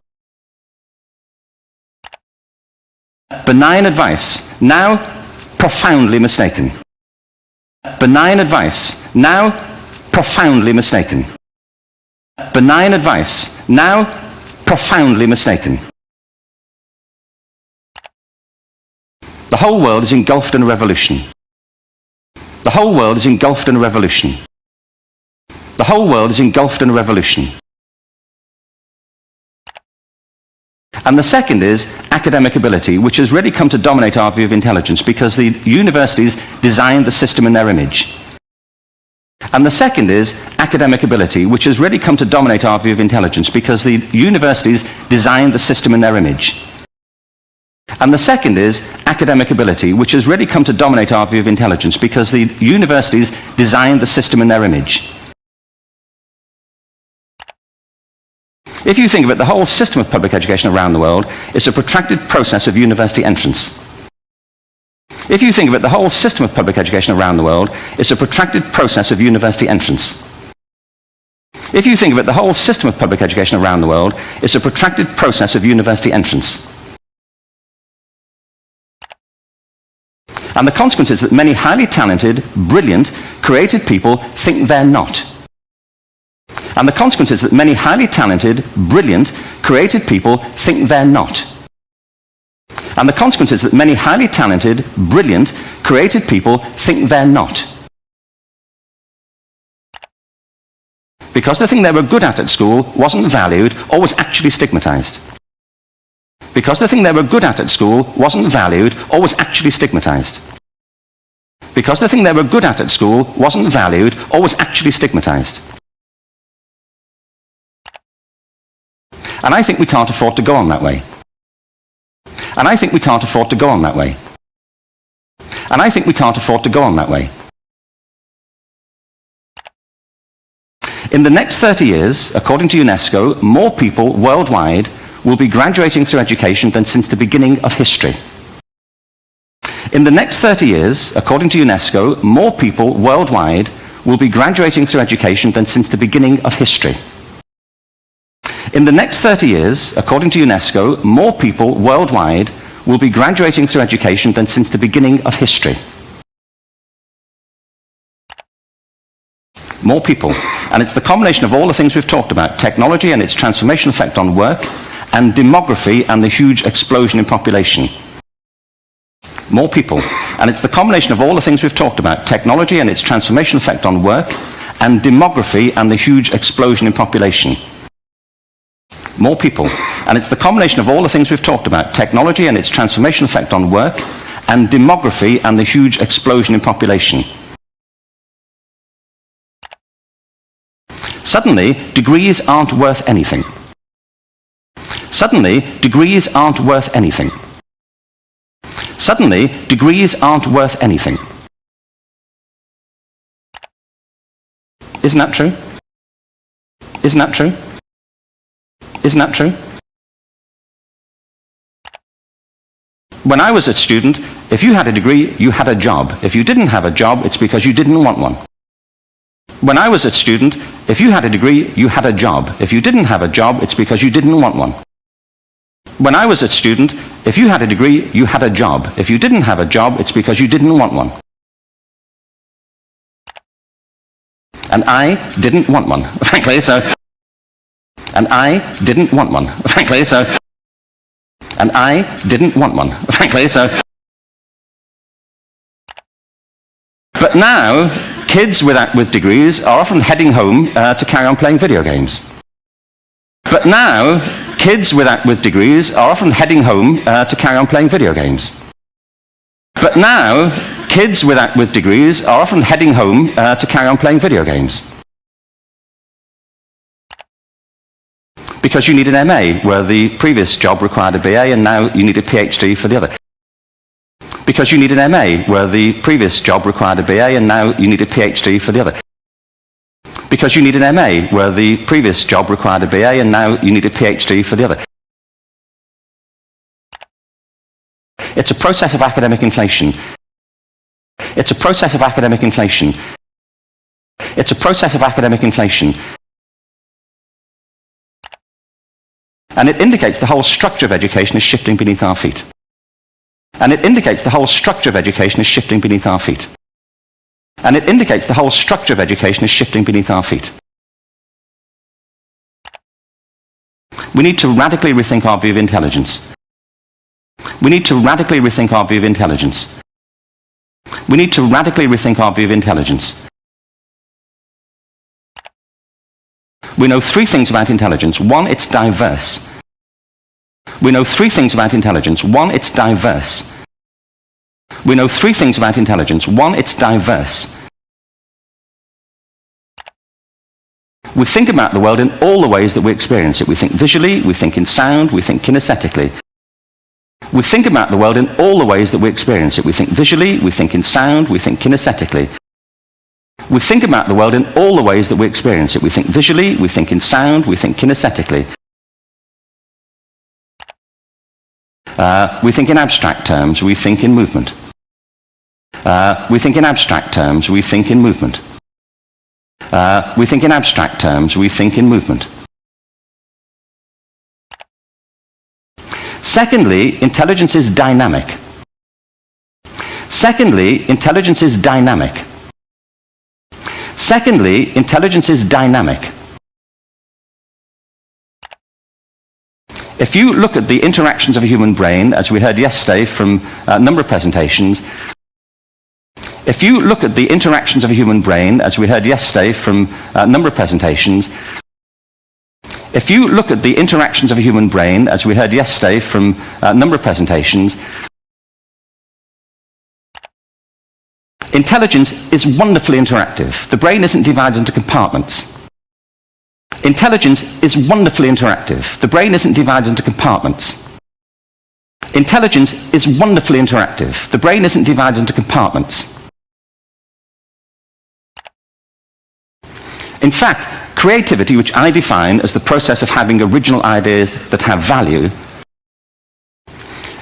Benign advice, now profoundly mistaken. Benign advice, now profoundly mistaken. Benign advice, now profoundly mistaken. The whole world is engulfed in a revolution. The whole world is engulfed in a revolution. The whole world is engulfed in a revolution. And the second is academic ability, which has really come to dominate our view of intelligence because the universities designed the system in their image. And the second is academic ability, which has really come to dominate our view of intelligence because the universities designed the system in their image. And the second is academic ability, which has really come to dominate our view of intelligence because the universities designed the system in their image. If you think of it, the whole system of public education around the world is a protracted process of university entrance. If you think of it, the whole system of public education around the world is a protracted process of university entrance. If you think of it, the whole system of public education around the world is a protracted process of university entrance. And the consequence is that many highly talented, brilliant, creative people think they're not. And the consequence is that many highly talented, brilliant, creative people think they're not. And the consequence is that many highly talented, brilliant, creative people think they're not. Because the thing they were good at school wasn't valued or was actually stigmatized. Because the thing they were good at school wasn't valued or was actually stigmatized. Because the thing they were good at school wasn't valued or was actually stigmatized. And I think we can't afford to go on that way. And I think we can't afford to go on that way. And I think we can't afford to go on that way. In the next 30 years, according to UNESCO, more people worldwide will be graduating through education than since the beginning of history. In the next 30 years, according to UNESCO, more people worldwide will be graduating through education than since the beginning of history. In the next 30 years, according to UNESCO, more people worldwide will be graduating through education than since the beginning of history. More people. And it's the combination of all the things we've talked about, technology and its transformational effect on work, and demography and the huge explosion in population. More people. And it's the combination of all the things we've talked about, technology and its transformational effect on work, and demography and the huge explosion in population. More people. And it's the combination of all the things we've talked about, technology and its transformational effect on work, and demography and the huge explosion in population. Suddenly, degrees aren't worth anything. Suddenly, degrees aren't worth anything. Suddenly, degrees aren't worth anything. Isn't that true? Isn't that true? Isn't that true? When I was a student, if you had a degree, you had a job. If you didn't have a job, it's because you didn't want one. When I was a student, if you had a degree, you had a job. If you didn't have a job, it's because you didn't want one. When I was a student, if you had a degree, you had a job. If you didn't have a job, it's because you didn't want one. And I didn't want one, frankly, so... And I didn't want one, frankly, so... And I didn't want one, frankly, so... But now, kids with degrees are often heading home to carry on playing video games. But now, kids with degrees are often heading home to carry on playing video games. But now, kids with degrees are often heading home to carry on playing video games. Because you need an MA, where the previous job required a BA, and now you need a PhD for the other. Because you need an MA, where the previous job required a BA, and now you need a PhD for the other. because you need an MA, where the previous job required a BA, and now you need a PhD for the other. It's a process of academic inflation. It's a process of academic inflation. It's a process of academic inflation. And it indicates the whole structure of education is shifting beneath our feet. And it indicates the whole structure of education is shifting beneath our feet. And it indicates the whole structure of education is shifting beneath our feet. We need to radically rethink our view of intelligence. We need to radically rethink our view of intelligence. We need to radically rethink our view of intelligence. We know three things about intelligence. One, it's diverse. We know three things about intelligence. One, it's diverse. We know three things about intelligence. One, it's diverse. We think about the world in all the ways that we experience it. We think visually, we think in sound, we think kinesthetically. We think about the world in all the ways that we experience it. We think visually, we think in sound, we think kinesthetically. We think about the world in all the ways that we experience it. We think visually, we think in sound, we think kinesthetically. We think in abstract terms, we think in movement. We think in abstract terms, we think in movement. We think in abstract terms, we think in movement. Secondly, intelligence is dynamic. Secondly, intelligence is dynamic. Secondly, intelligence is dynamic. If you look at the interactions of a human brain, as we heard yesterday from a number of presentations, if you look at the interactions of a human brain, as we heard yesterday from a number of presentations, if you look at the interactions of a human brain, as we heard yesterday from a number of presentations, intelligence is wonderfully interactive. The brain isn't divided into compartments. Intelligence is wonderfully interactive. The brain isn't divided into compartments. Intelligence is wonderfully interactive. The brain isn't divided into compartments. In fact, creativity, which I define as the process of having original ideas that have value,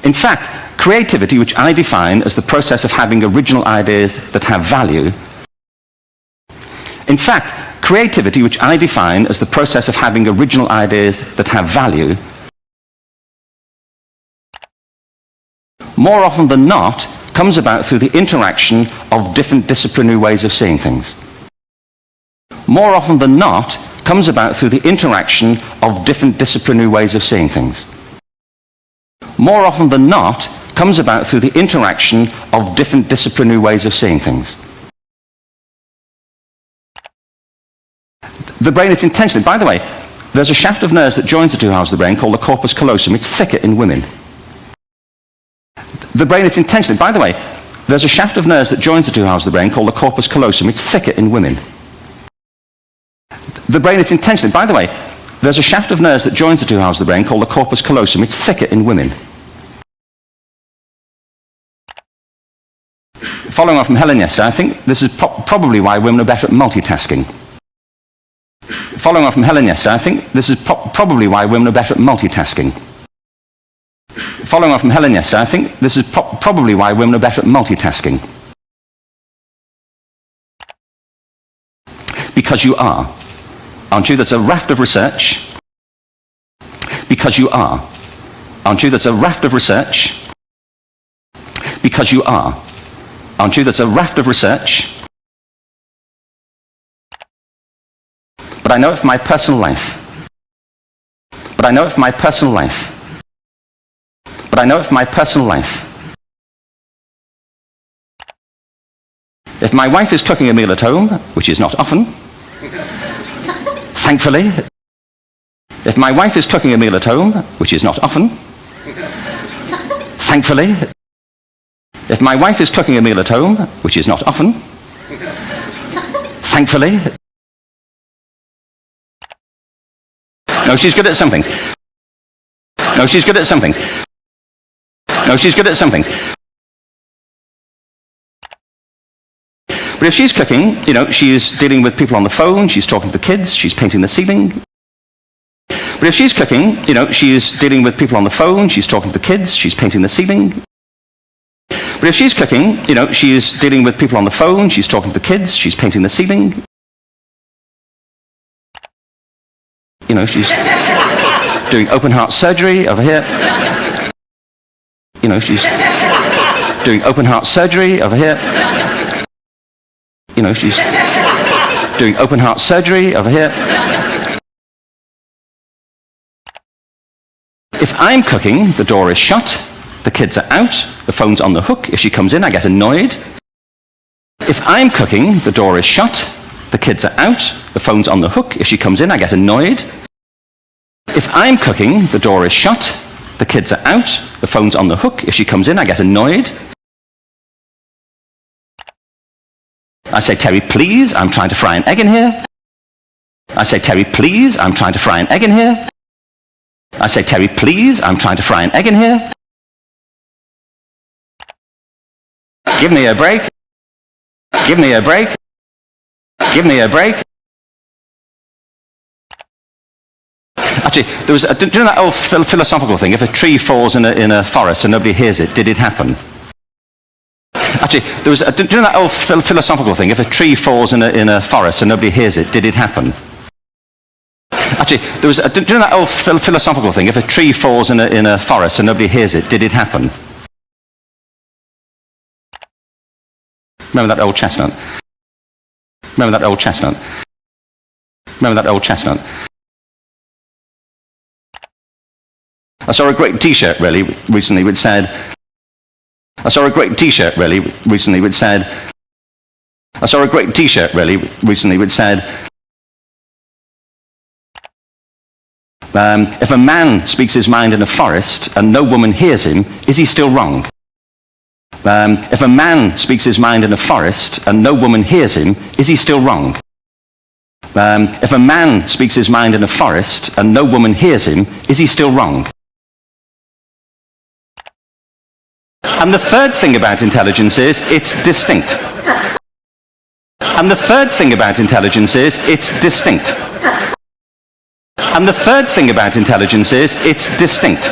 in fact, creativity, which I define as the process of having original ideas that have value, in fact, creativity, which I define as the process of having original ideas that have value, more often than not, comes about through the interaction of different disciplinary ways of seeing things. More often than not, comes about through the interaction of different disciplinary ways of seeing things. More often than not, comes about through the interaction of different disciplinary ways of seeing things. The brain is intentionally, by the way, there's a shaft of nerves that joins the two halves of the brain called the corpus callosum. It's thicker in women. The brain is intentionally, by the way, there's a shaft of nerves that joins the two halves of the brain called the corpus callosum. It's thicker in women. The brain is intentionally, by the way, there's a shaft of nerves that joins the two halves of the brain called the corpus callosum. It's thicker in women. Following on from Helen yesterday, I think this is probably why women are better at multitasking. Following on from Helen yesterday, I think this is probably why women are better at multitasking. Following on from Helen yesterday, I think this is probably why women are better at multitasking. Because you are. Aren't you? That's a raft of research. Because you are. Aren't you? That's a raft of research. Because you are. Aren't you? That's a raft of research. But I know it from my personal life. But I know it from my personal life. But I know it from my personal life. If my wife is cooking a meal at home, which is not often, thankfully, if my wife is cooking a meal at home, which is not often, thankfully, if my wife is cooking a meal at home, which is not often, thankfully, no, she's good at some things. No, she's good at some things. No, she's good at some things. But if she's cooking, she's dealing with people on the phone, she's talking to the kids, she's painting the ceiling. But if she's cooking, she's dealing with people on the phone, she's talking to the kids, she's painting the ceiling. But if she's cooking, she's dealing with people on the phone, she's talking to the kids, she's painting the ceiling. She's doing open heart surgery over here. She's doing open heart surgery over here. She's doing open heart surgery over here. If I'm cooking, the door is shut, the kids are out, the phone's on the hook. If she comes in, I get annoyed. If I'm cooking, the door is shut, the kids are out, the phone's on the hook. If she comes in, I get annoyed. If I'm cooking, the door is shut, the kids are out, the phone's on the hook. If she comes in, I get annoyed. I say, Terry, please, I'm trying to fry an egg in here. I say, Terry, please, I'm trying to fry an egg in here. I say, Terry, please, I'm trying to fry an egg in here. Give me a break. Give me a break. Give me a break. Actually, do you know that old philosophical thing? If a tree falls in a forest and nobody hears it, did it happen? Actually, do you know that old philosophical thing? If a tree falls in a forest and nobody hears it, did it happen? Actually, do you know that old philosophical thing? If a tree falls in a forest and nobody hears it, did it happen? Remember that old chestnut? Remember that old chestnut? Remember that old chestnut? I saw a great T-shirt recently which said, I saw a great T-shirt recently which said, I saw a great T-shirt recently which said, if a man speaks his mind in a forest and no woman hears him, is he still wrong? If a man speaks his mind in a forest and no woman hears him, is he still wrong? If a man speaks his mind in a forest and no woman hears him, is he still wrong? And the third thing about intelligence is it's distinct. And the third thing about intelligence is it's distinct. And the third thing about intelligence is it's distinct.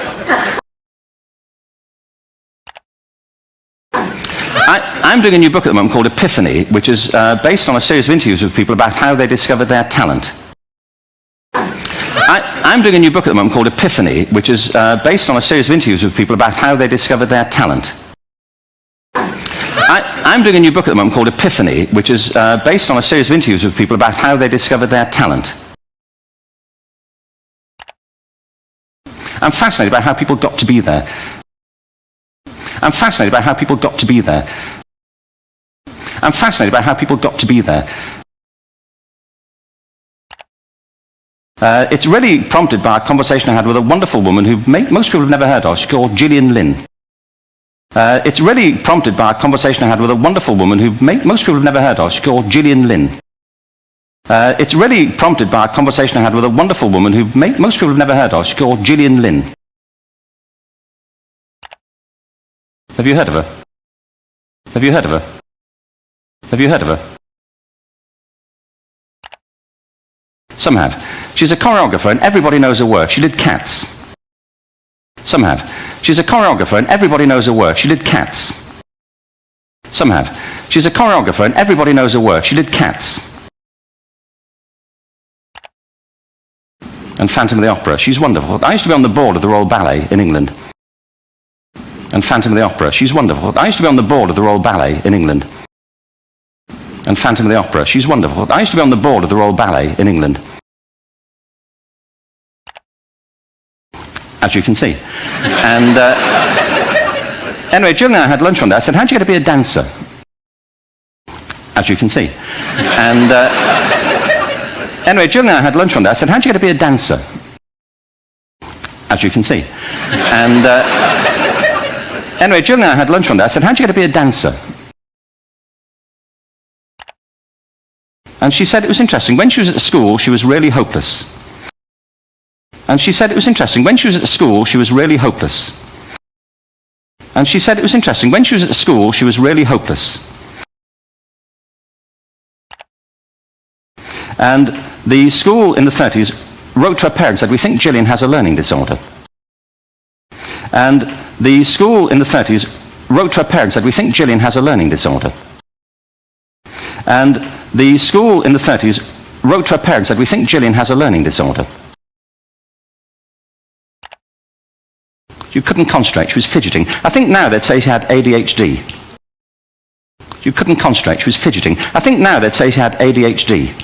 I'm doing a new book at the moment called Epiphany, which is based on a series of interviews with people about how they discovered their talent. I'm doing a new book at the moment called Epiphany, which is based on a series of interviews with people about how they discovered their talent. I'm doing a new book at the moment called Epiphany, which is based on a series of interviews with people about how they discovered their talent. I'm fascinated by how people got to be there. I'm fascinated by how people got to be there. I'm fascinated by how people got to be there. It's really prompted by a conversation I had with a wonderful woman who most people have never heard of. She's called Gillian Lynn. It's really prompted by a conversation I had with a wonderful woman who most people have never heard of. She's called Gillian Lynn. It's really prompted by a conversation I had with a wonderful woman who most people have never heard of. She's called Gillian Lynn. Have you heard of her? Have you heard of her? Have you heard of her? Some have. She's a choreographer and everybody knows her work. She did Cats. Some have. She's a choreographer and everybody knows her work. She did Cats. Some have. She's a choreographer and everybody knows her work. She did Cats. And Phantom of the Opera. She's wonderful. I used to be on the board of the Royal Ballet in England. And Phantom of the Opera. She's wonderful. I used to be on the board of the Royal Ballet in England. And Phantom of the Opera. She's wonderful. I used to be on the board of the Royal Ballet in England. As you can see. And anyway, Jill and I had lunch one day. I said, how'd you get to be a dancer? As you can see. And anyway, Jill and I had lunch one day. I said, how'd you get to be a dancer? As you can see. And anyway, Jill and I had lunch one day. I said, how'd you get to be a dancer? And she said it was interesting. When she was at school, she was really hopeless. And she said it was interesting. When she was at school, she was really hopeless. And she said it was interesting. When she was at school, she was really hopeless. And the school in the 30s wrote to her parents and said, "We think Gillian has a learning disorder." And the school in the 30s wrote to her parents and said, "We think Gillian has a learning disorder." And the school in the 30s wrote to her parents and said, "We think Gillian has a learning disorder." You couldn't concentrate, she was fidgeting. I think now they'd say she had ADHD. You couldn't concentrate, she was fidgeting. I think now they'd say she had ADHD.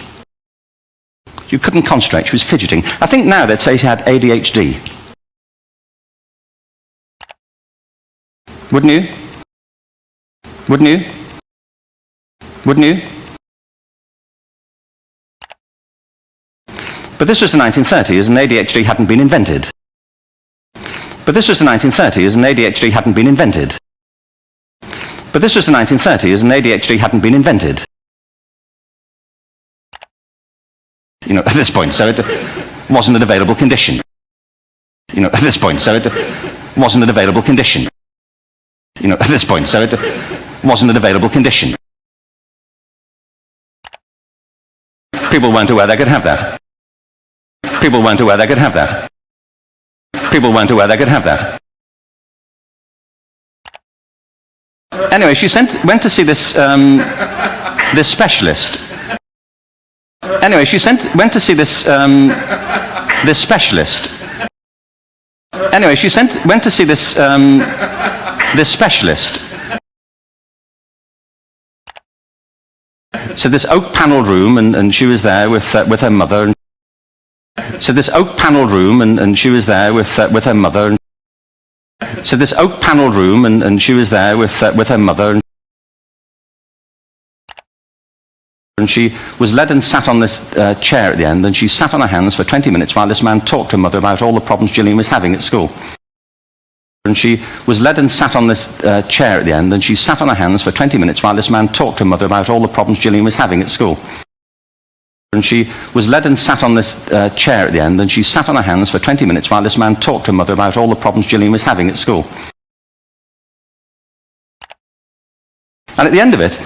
You couldn't concentrate, she was fidgeting. I think now they'd say she had ADHD. Wouldn't you? Wouldn't you? Wouldn't you? But this was the 1930s and ADHD hadn't been invented. But this was the 1930s and ADHD hadn't been invented. But this was the 1930s and ADHD hadn't been invented. You know, at this point, so it wasn't an available condition. You know, at this point, so it wasn't an available condition. You know, at this point, so it wasn't an available condition. People weren't aware they could have that. People weren't aware they could have that. People weren't aware they could have that. Anyway, she went to see this this specialist. Anyway, she went to see this this specialist. Anyway, she went to see this this specialist. So this oak panelled room, and she was there with her mother. So this oak panelled room, and she was there with her mother. So this oak panelled room, and she was there with her mother. And she was led and sat on this chair at the end, and she sat on her hands for 20 minutes while this man talked to her mother about all the problems Gillian was having at school. And she was led and sat on this chair at the end, and she sat on her hands for 20 minutes while this man talked to her mother about all the problems Gillian was having at school. And she was led and sat on this chair at the end, and she sat on her hands for 20 minutes while this man talked to her mother about all the problems Gillian was having at school. And at the end of it,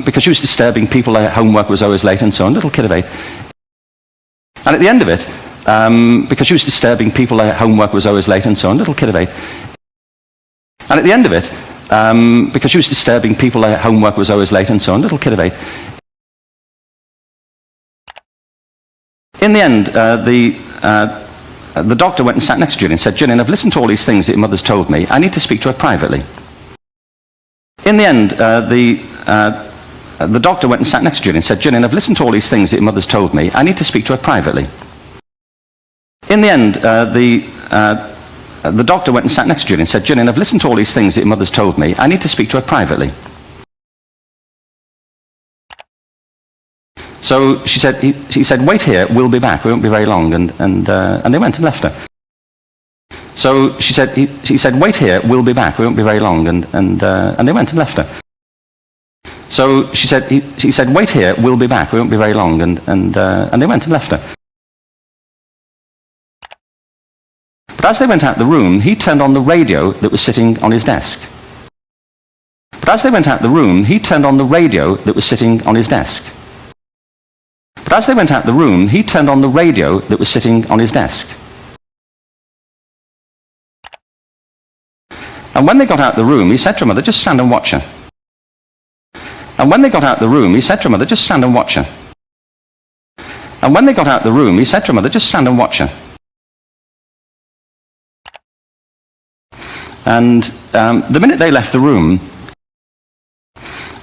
because she was disturbing people, her homework was always late and so on, little kid of 8. And at the end of it, because she was disturbing people, her homework was always late and so on, little kid of 8. And at the end of it, because she was disturbing people, her homework was always late and so on, little kid of 8. In the end, the doctor went and sat next to Gillian and said, "Gillian, I've listened to all these things that your mother's told me. I need to speak to her privately." In the end, the doctor went and sat next to Gillian and said, "Gillian, I've listened to all these things that your mother's told me. I need to speak to her privately." In the end, the doctor went and sat next to Gillian and said, "Gillian, I've listened to all these things that your mother's told me. I need to speak to her privately." So she said, "Wait here, we'll be back, we won't be very long," and they went and left her. So she said, "Wait here, we'll be back, we won't be very long," and they went and left her. So she said, "Wait here, we'll be back, we won't be very long," and they went and left her. But as they went out the room, he turned on the radio that was sitting on his desk. But as they went out the room, he turned on the radio that was sitting on his desk. But as they went out the room, he turned on the radio that was sitting on his desk. And when they got out the room, he said to her mother, "Just stand and watch her." And when they got out the room, he said to her mother, "Just stand and watch her." And when they got out the room, he said to her mother, "Just stand and watch her." And the minute they left the room,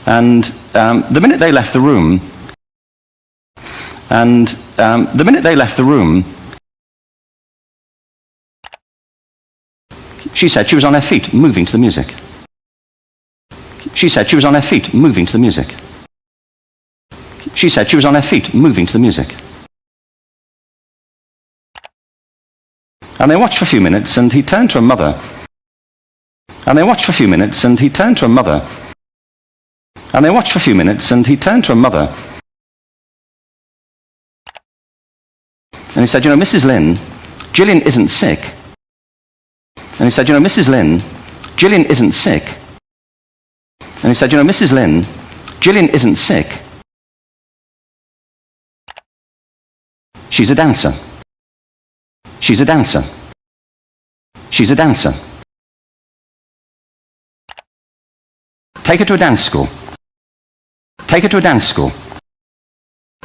and the minute they left the room, and the minute they left the room, she said she was on her feet, moving to the music. She said she was on her feet, moving to the music. She said she was on her feet, moving to the music. And they watched for a few minutes, and he turned to her mother. And they watched for a few minutes, and he turned to her mother. And they watched for a few minutes, and he turned to her mother. And he said, "You know, Mrs. Lynn, Gillian isn't sick." And he said, "You know, Mrs. Lynn, Gillian isn't sick." And he said, "You know, Mrs. Lynn, Gillian isn't sick." And he said, "You know, Mrs. Lynn, Gillian isn't sick." And he said, "You know, Mrs. Lynn, Gillian isn't sick." And he said, "You know, Mrs. Lynn, Gillian isn't sick." And he said, "You know, Mrs. Lynn, Gillian isn't sick." And he said, "You know, Mrs. Lynn, Gillian isn't sick." And he said, "You know, Mrs. Lynn, Gillian isn't sick." And he said, "You know, Mrs. Lynn, Gillian isn't sick." And he said, "You know, Mrs. Lynn, Gillian isn't sick." And he said, "You know, Mrs. Lynn, Gillian isn't sick." She's a dancer. She's a dancer. She's a dancer. Take her to a dance school. Take her to a dance school.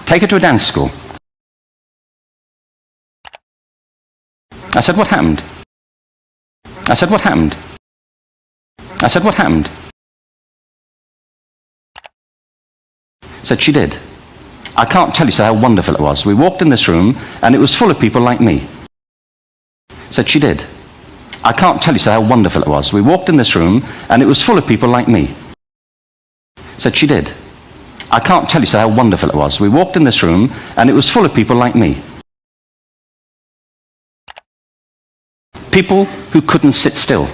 Take her to a dance school. I said, what happened? I said, what happened? I said, what happened? Said, she did. I can't tell you how wonderful it was. We walked in this room and it was full of people like me. Said, she did. I can't tell you how wonderful it was. We walked in this room and it was full of people like me. Said, she did. I can't tell you how wonderful it was. We walked in this room and it was full of people like me. People who couldn't sit still.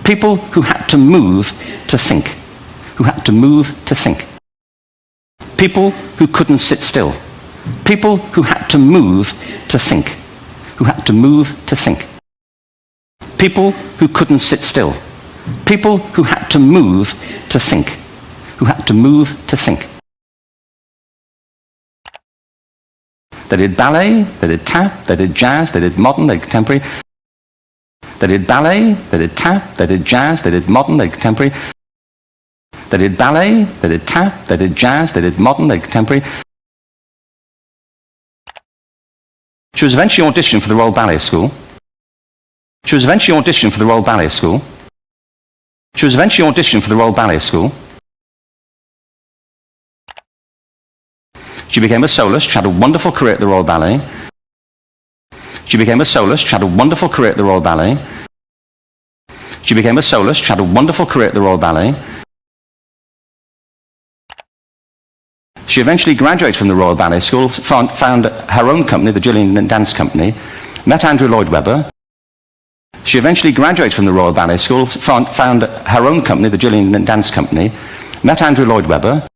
People who had to move to think. Who had to move to think. People who couldn't sit still. People who had to move to think. Who had to move to think. People who couldn't sit still. People who had to move to think. Who had to move to think. They did ballet, they did tap, they did jazz, they did modern, they did contemporary. They did ballet, they did tap, they did jazz, they did modern, they did contemporary. They did ballet, they did tap, they did jazz, they did modern, they did contemporary. She was eventually auditioned for the Royal Ballet School. She was eventually auditioned for the Royal Ballet School. She was eventually auditioned for the Royal Ballet School. She became a soloist. She had a wonderful career at the Royal Ballet. She became a soloist. She had a wonderful career at the Royal Ballet. She became a soloist. She had a wonderful career at the Royal Ballet. She eventually graduated from the Royal Ballet School, found her own company, the Gillian Dance Company, met Andrew Lloyd Webber. She eventually graduated from the Royal Ballet School, found her own company, the Gillian Dance Company, met Andrew Lloyd Webber.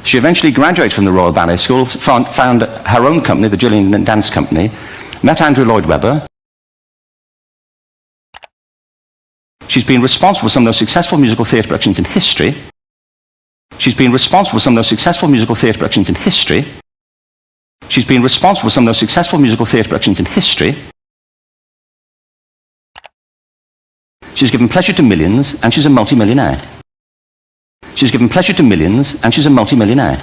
She eventually graduated from the Royal Ballet School, found her own company, the Gillian Dance Company, met Andrew Lloyd Webber. She's been responsible for some of those successful musical theatre productions in history. She's been responsible for some of those successful musical theatre productions in history. She's been responsible for some of those successful musical theatre productions in history. She's given pleasure to millions, and she's a multi-millionaire. She's given pleasure to millions, and she's a multi-millionaire.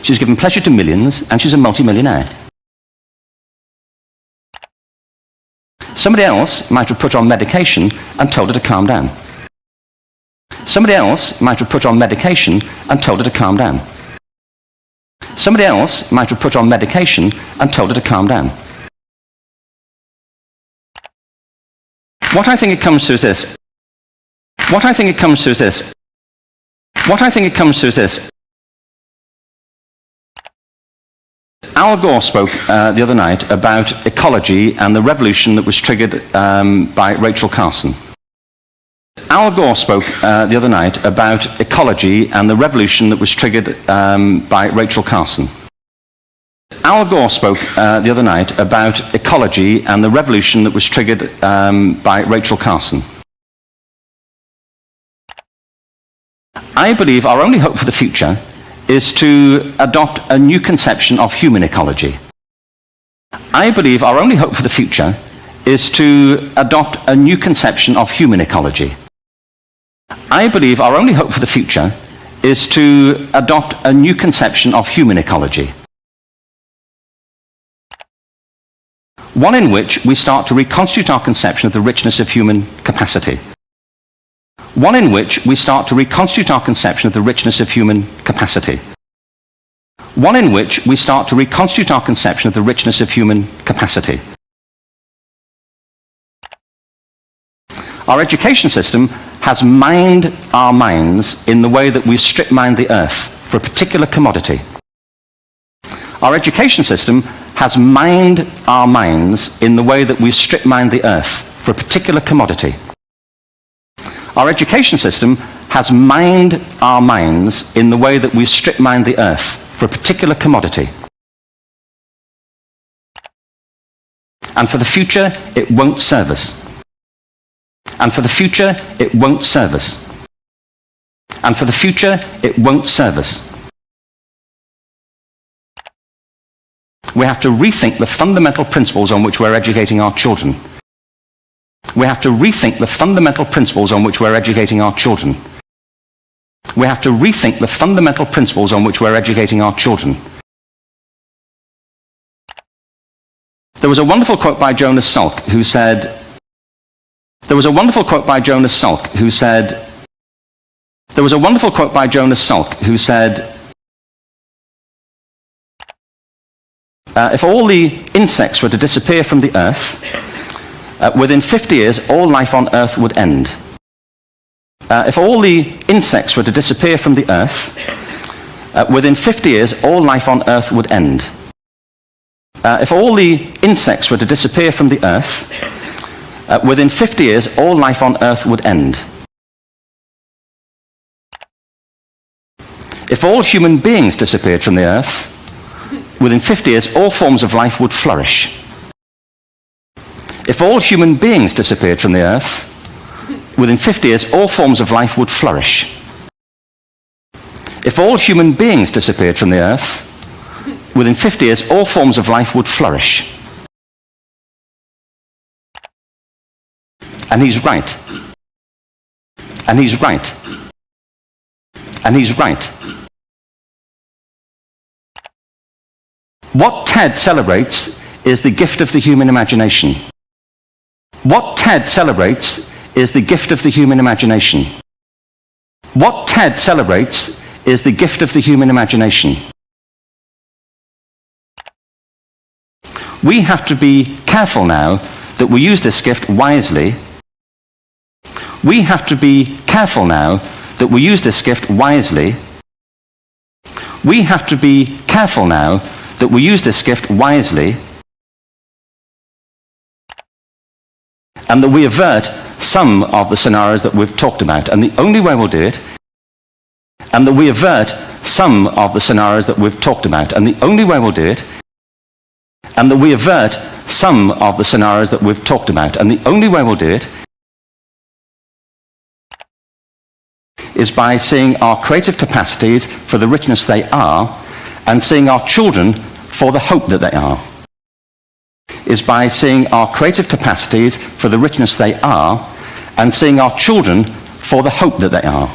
She's given pleasure to millions, and she's a multi-millionaire. Somebody else might have put her on medication and told her to calm down. Somebody else might have put her on medication and told her to calm down. Somebody else might have put her on medication and told her to calm down. What I think it comes to is this. What I think it comes to is this. What I think it comes to is this. Al Gore spoke the other night about ecology and the revolution that was triggered by Rachel Carson. Al Gore spoke the other night about ecology and the revolution that was triggered by Rachel Carson. Al Gore spoke the other night about ecology and the revolution that was triggered by Rachel Carson. I believe our only hope for the future is to adopt a new conception of human ecology. I believe our only hope for the future is to adopt a new conception of human ecology. I believe our only hope for the future is to adopt a new conception of human ecology. One in which we start to reconstitute our conception of the richness of human capacity. One in which we start to reconstitute our conception of the richness of human capacity. One in which we start to reconstitute our conception of the richness of human capacity. Our education system has mined our minds in the way that we strip mined the earth for a particular commodity. Our education system has mined our minds in the way that we strip mined the earth for a particular commodity. Our education system has mined our minds in the way that we strip mined the earth for a particular commodity. And for the future, it won't serve us. And for the future, it won't serve us. And for the future, it won't serve us. We have to rethink the fundamental principles on which we're educating our children. We have to rethink the fundamental principles on which we're educating our children. We have to rethink the fundamental principles on which we're educating our children. There was a wonderful quote by Jonas Salk who said, there was a wonderful quote by Jonas Salk who said, there was a wonderful quote by Jonas Salk who said, if all the insects were to disappear from the earth, within 50 years all life on earth would end. If all the insects were to disappear from the earth, within 50 years all life on earth would end. If all the insects were to disappear from the earth, within 50 years all life on earth would end. If all human beings disappeared from the earth, within 50 years all forms of life would flourish. If all human beings disappeared from the earth, within 50 years all forms of life would flourish. If all human beings disappeared from the earth, within 50 years all forms of life would flourish. And he's right. And he's right. And he's right. What TED celebrates is the gift of the human imagination. What TED celebrates is the gift of the human imagination. What TED celebrates is the gift of the human imagination. We have to be careful now that we use this gift wisely. We have to be careful now that we use this gift wisely. We have to be careful now that we use this gift wisely, and that we avert some of the scenarios that we've talked about. And the only way we'll do it, and that we avert some of the scenarios that we've talked about. And the only way we'll do it, and that we avert some of the scenarios that we've talked about. And the only way we'll do it is by seeing our creative capacities for the richness they are, and seeing our children for the hope that they are. Is by seeing our creative capacities for the richness they are, and seeing our children for the hope that they are.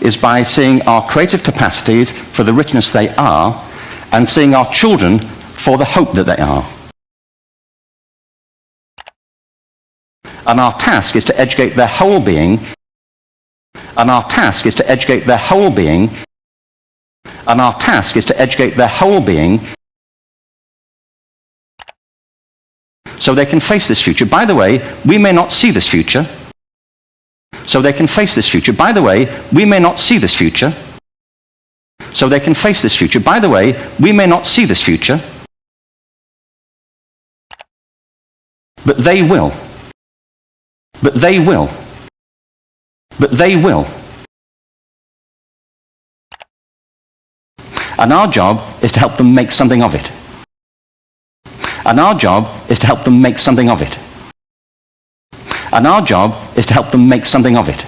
Is by seeing our creative capacities for the richness they are, and seeing our children for the hope that they are. And our task is to educate their whole being, and our task is to educate their whole being, and our task is to educate their whole being, so they can face this future. By the way, we may not see this future. So they can face this future. By the way, we may not see this future. So they can face this future. By the way, we may not see this future. But they will. But they will. But they will. And our job is to help them make something of it. And our job is to help them make something of it. And our job is to help them make something of it.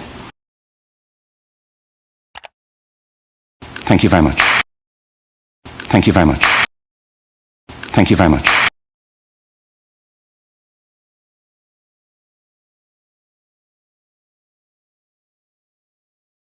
Thank you very much. Thank you very much. Thank you very much.